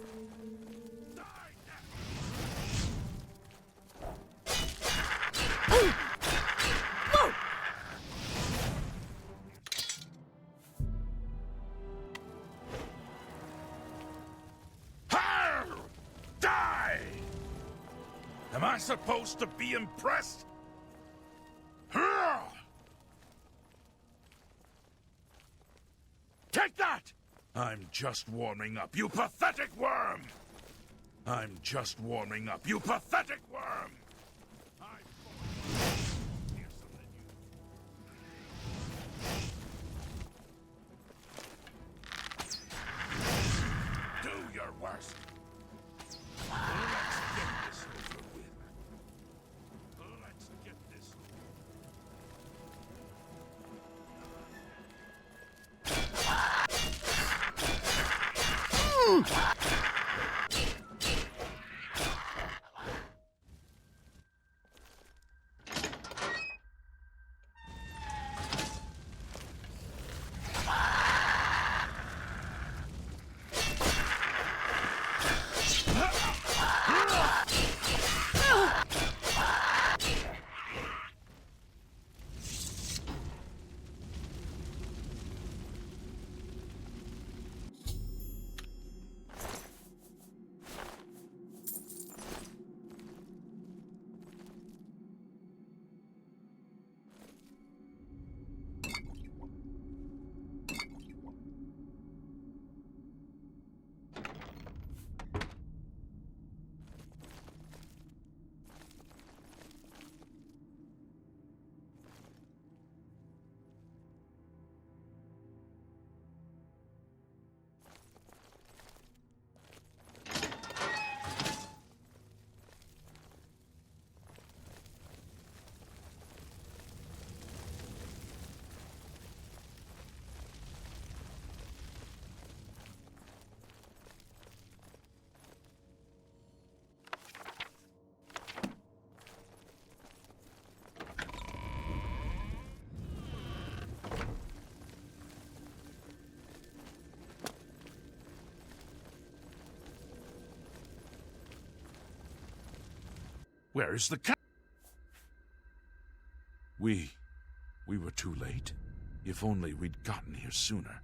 Die! Am I supposed to be impressed? Take that! I'm just warming up, you pathetic worm! I'm just warming up, you pathetic worm! Do your worst. Let's get this over with. Let's get this Where is the cat? We were too late. If only we'd gotten here sooner.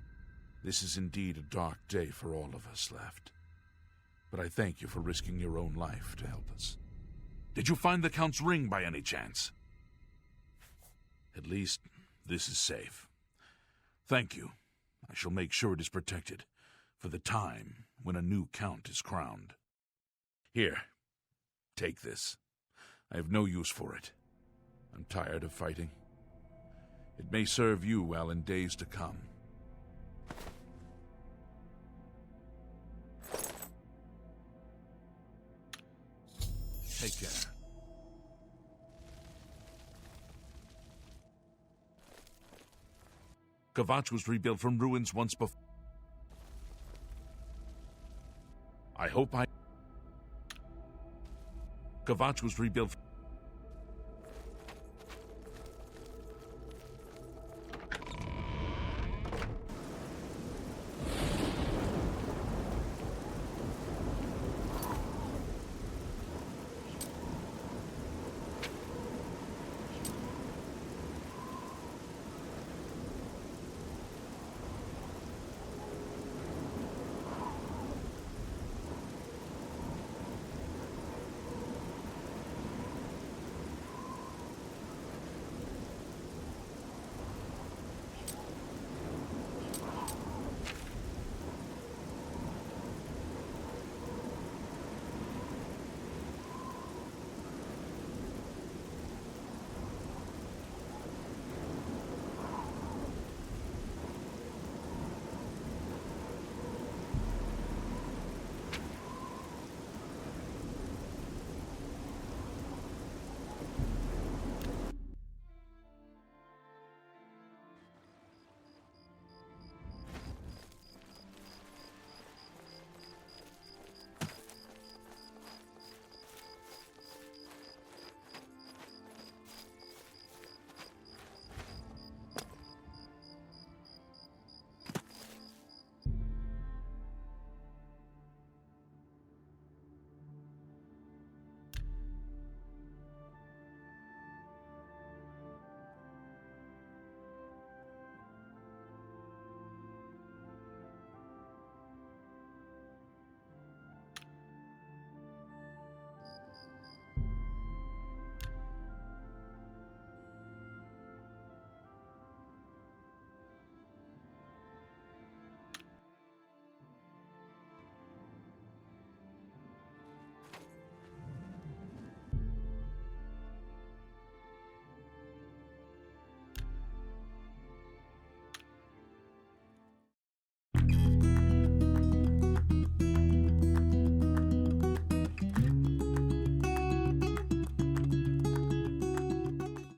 This is indeed a dark day for all of us left. But I thank you for risking your own life to help us. Did you find the Count's ring by any chance? At least, this is safe. Thank you. I shall make sure it is protected for the time when a new Count is crowned. Here, take this. I have no use for it. I'm tired of fighting. It may serve you well in days to come. Take care. Kvatch was rebuilt from ruins once before. I hope Kvatch was rebuilt.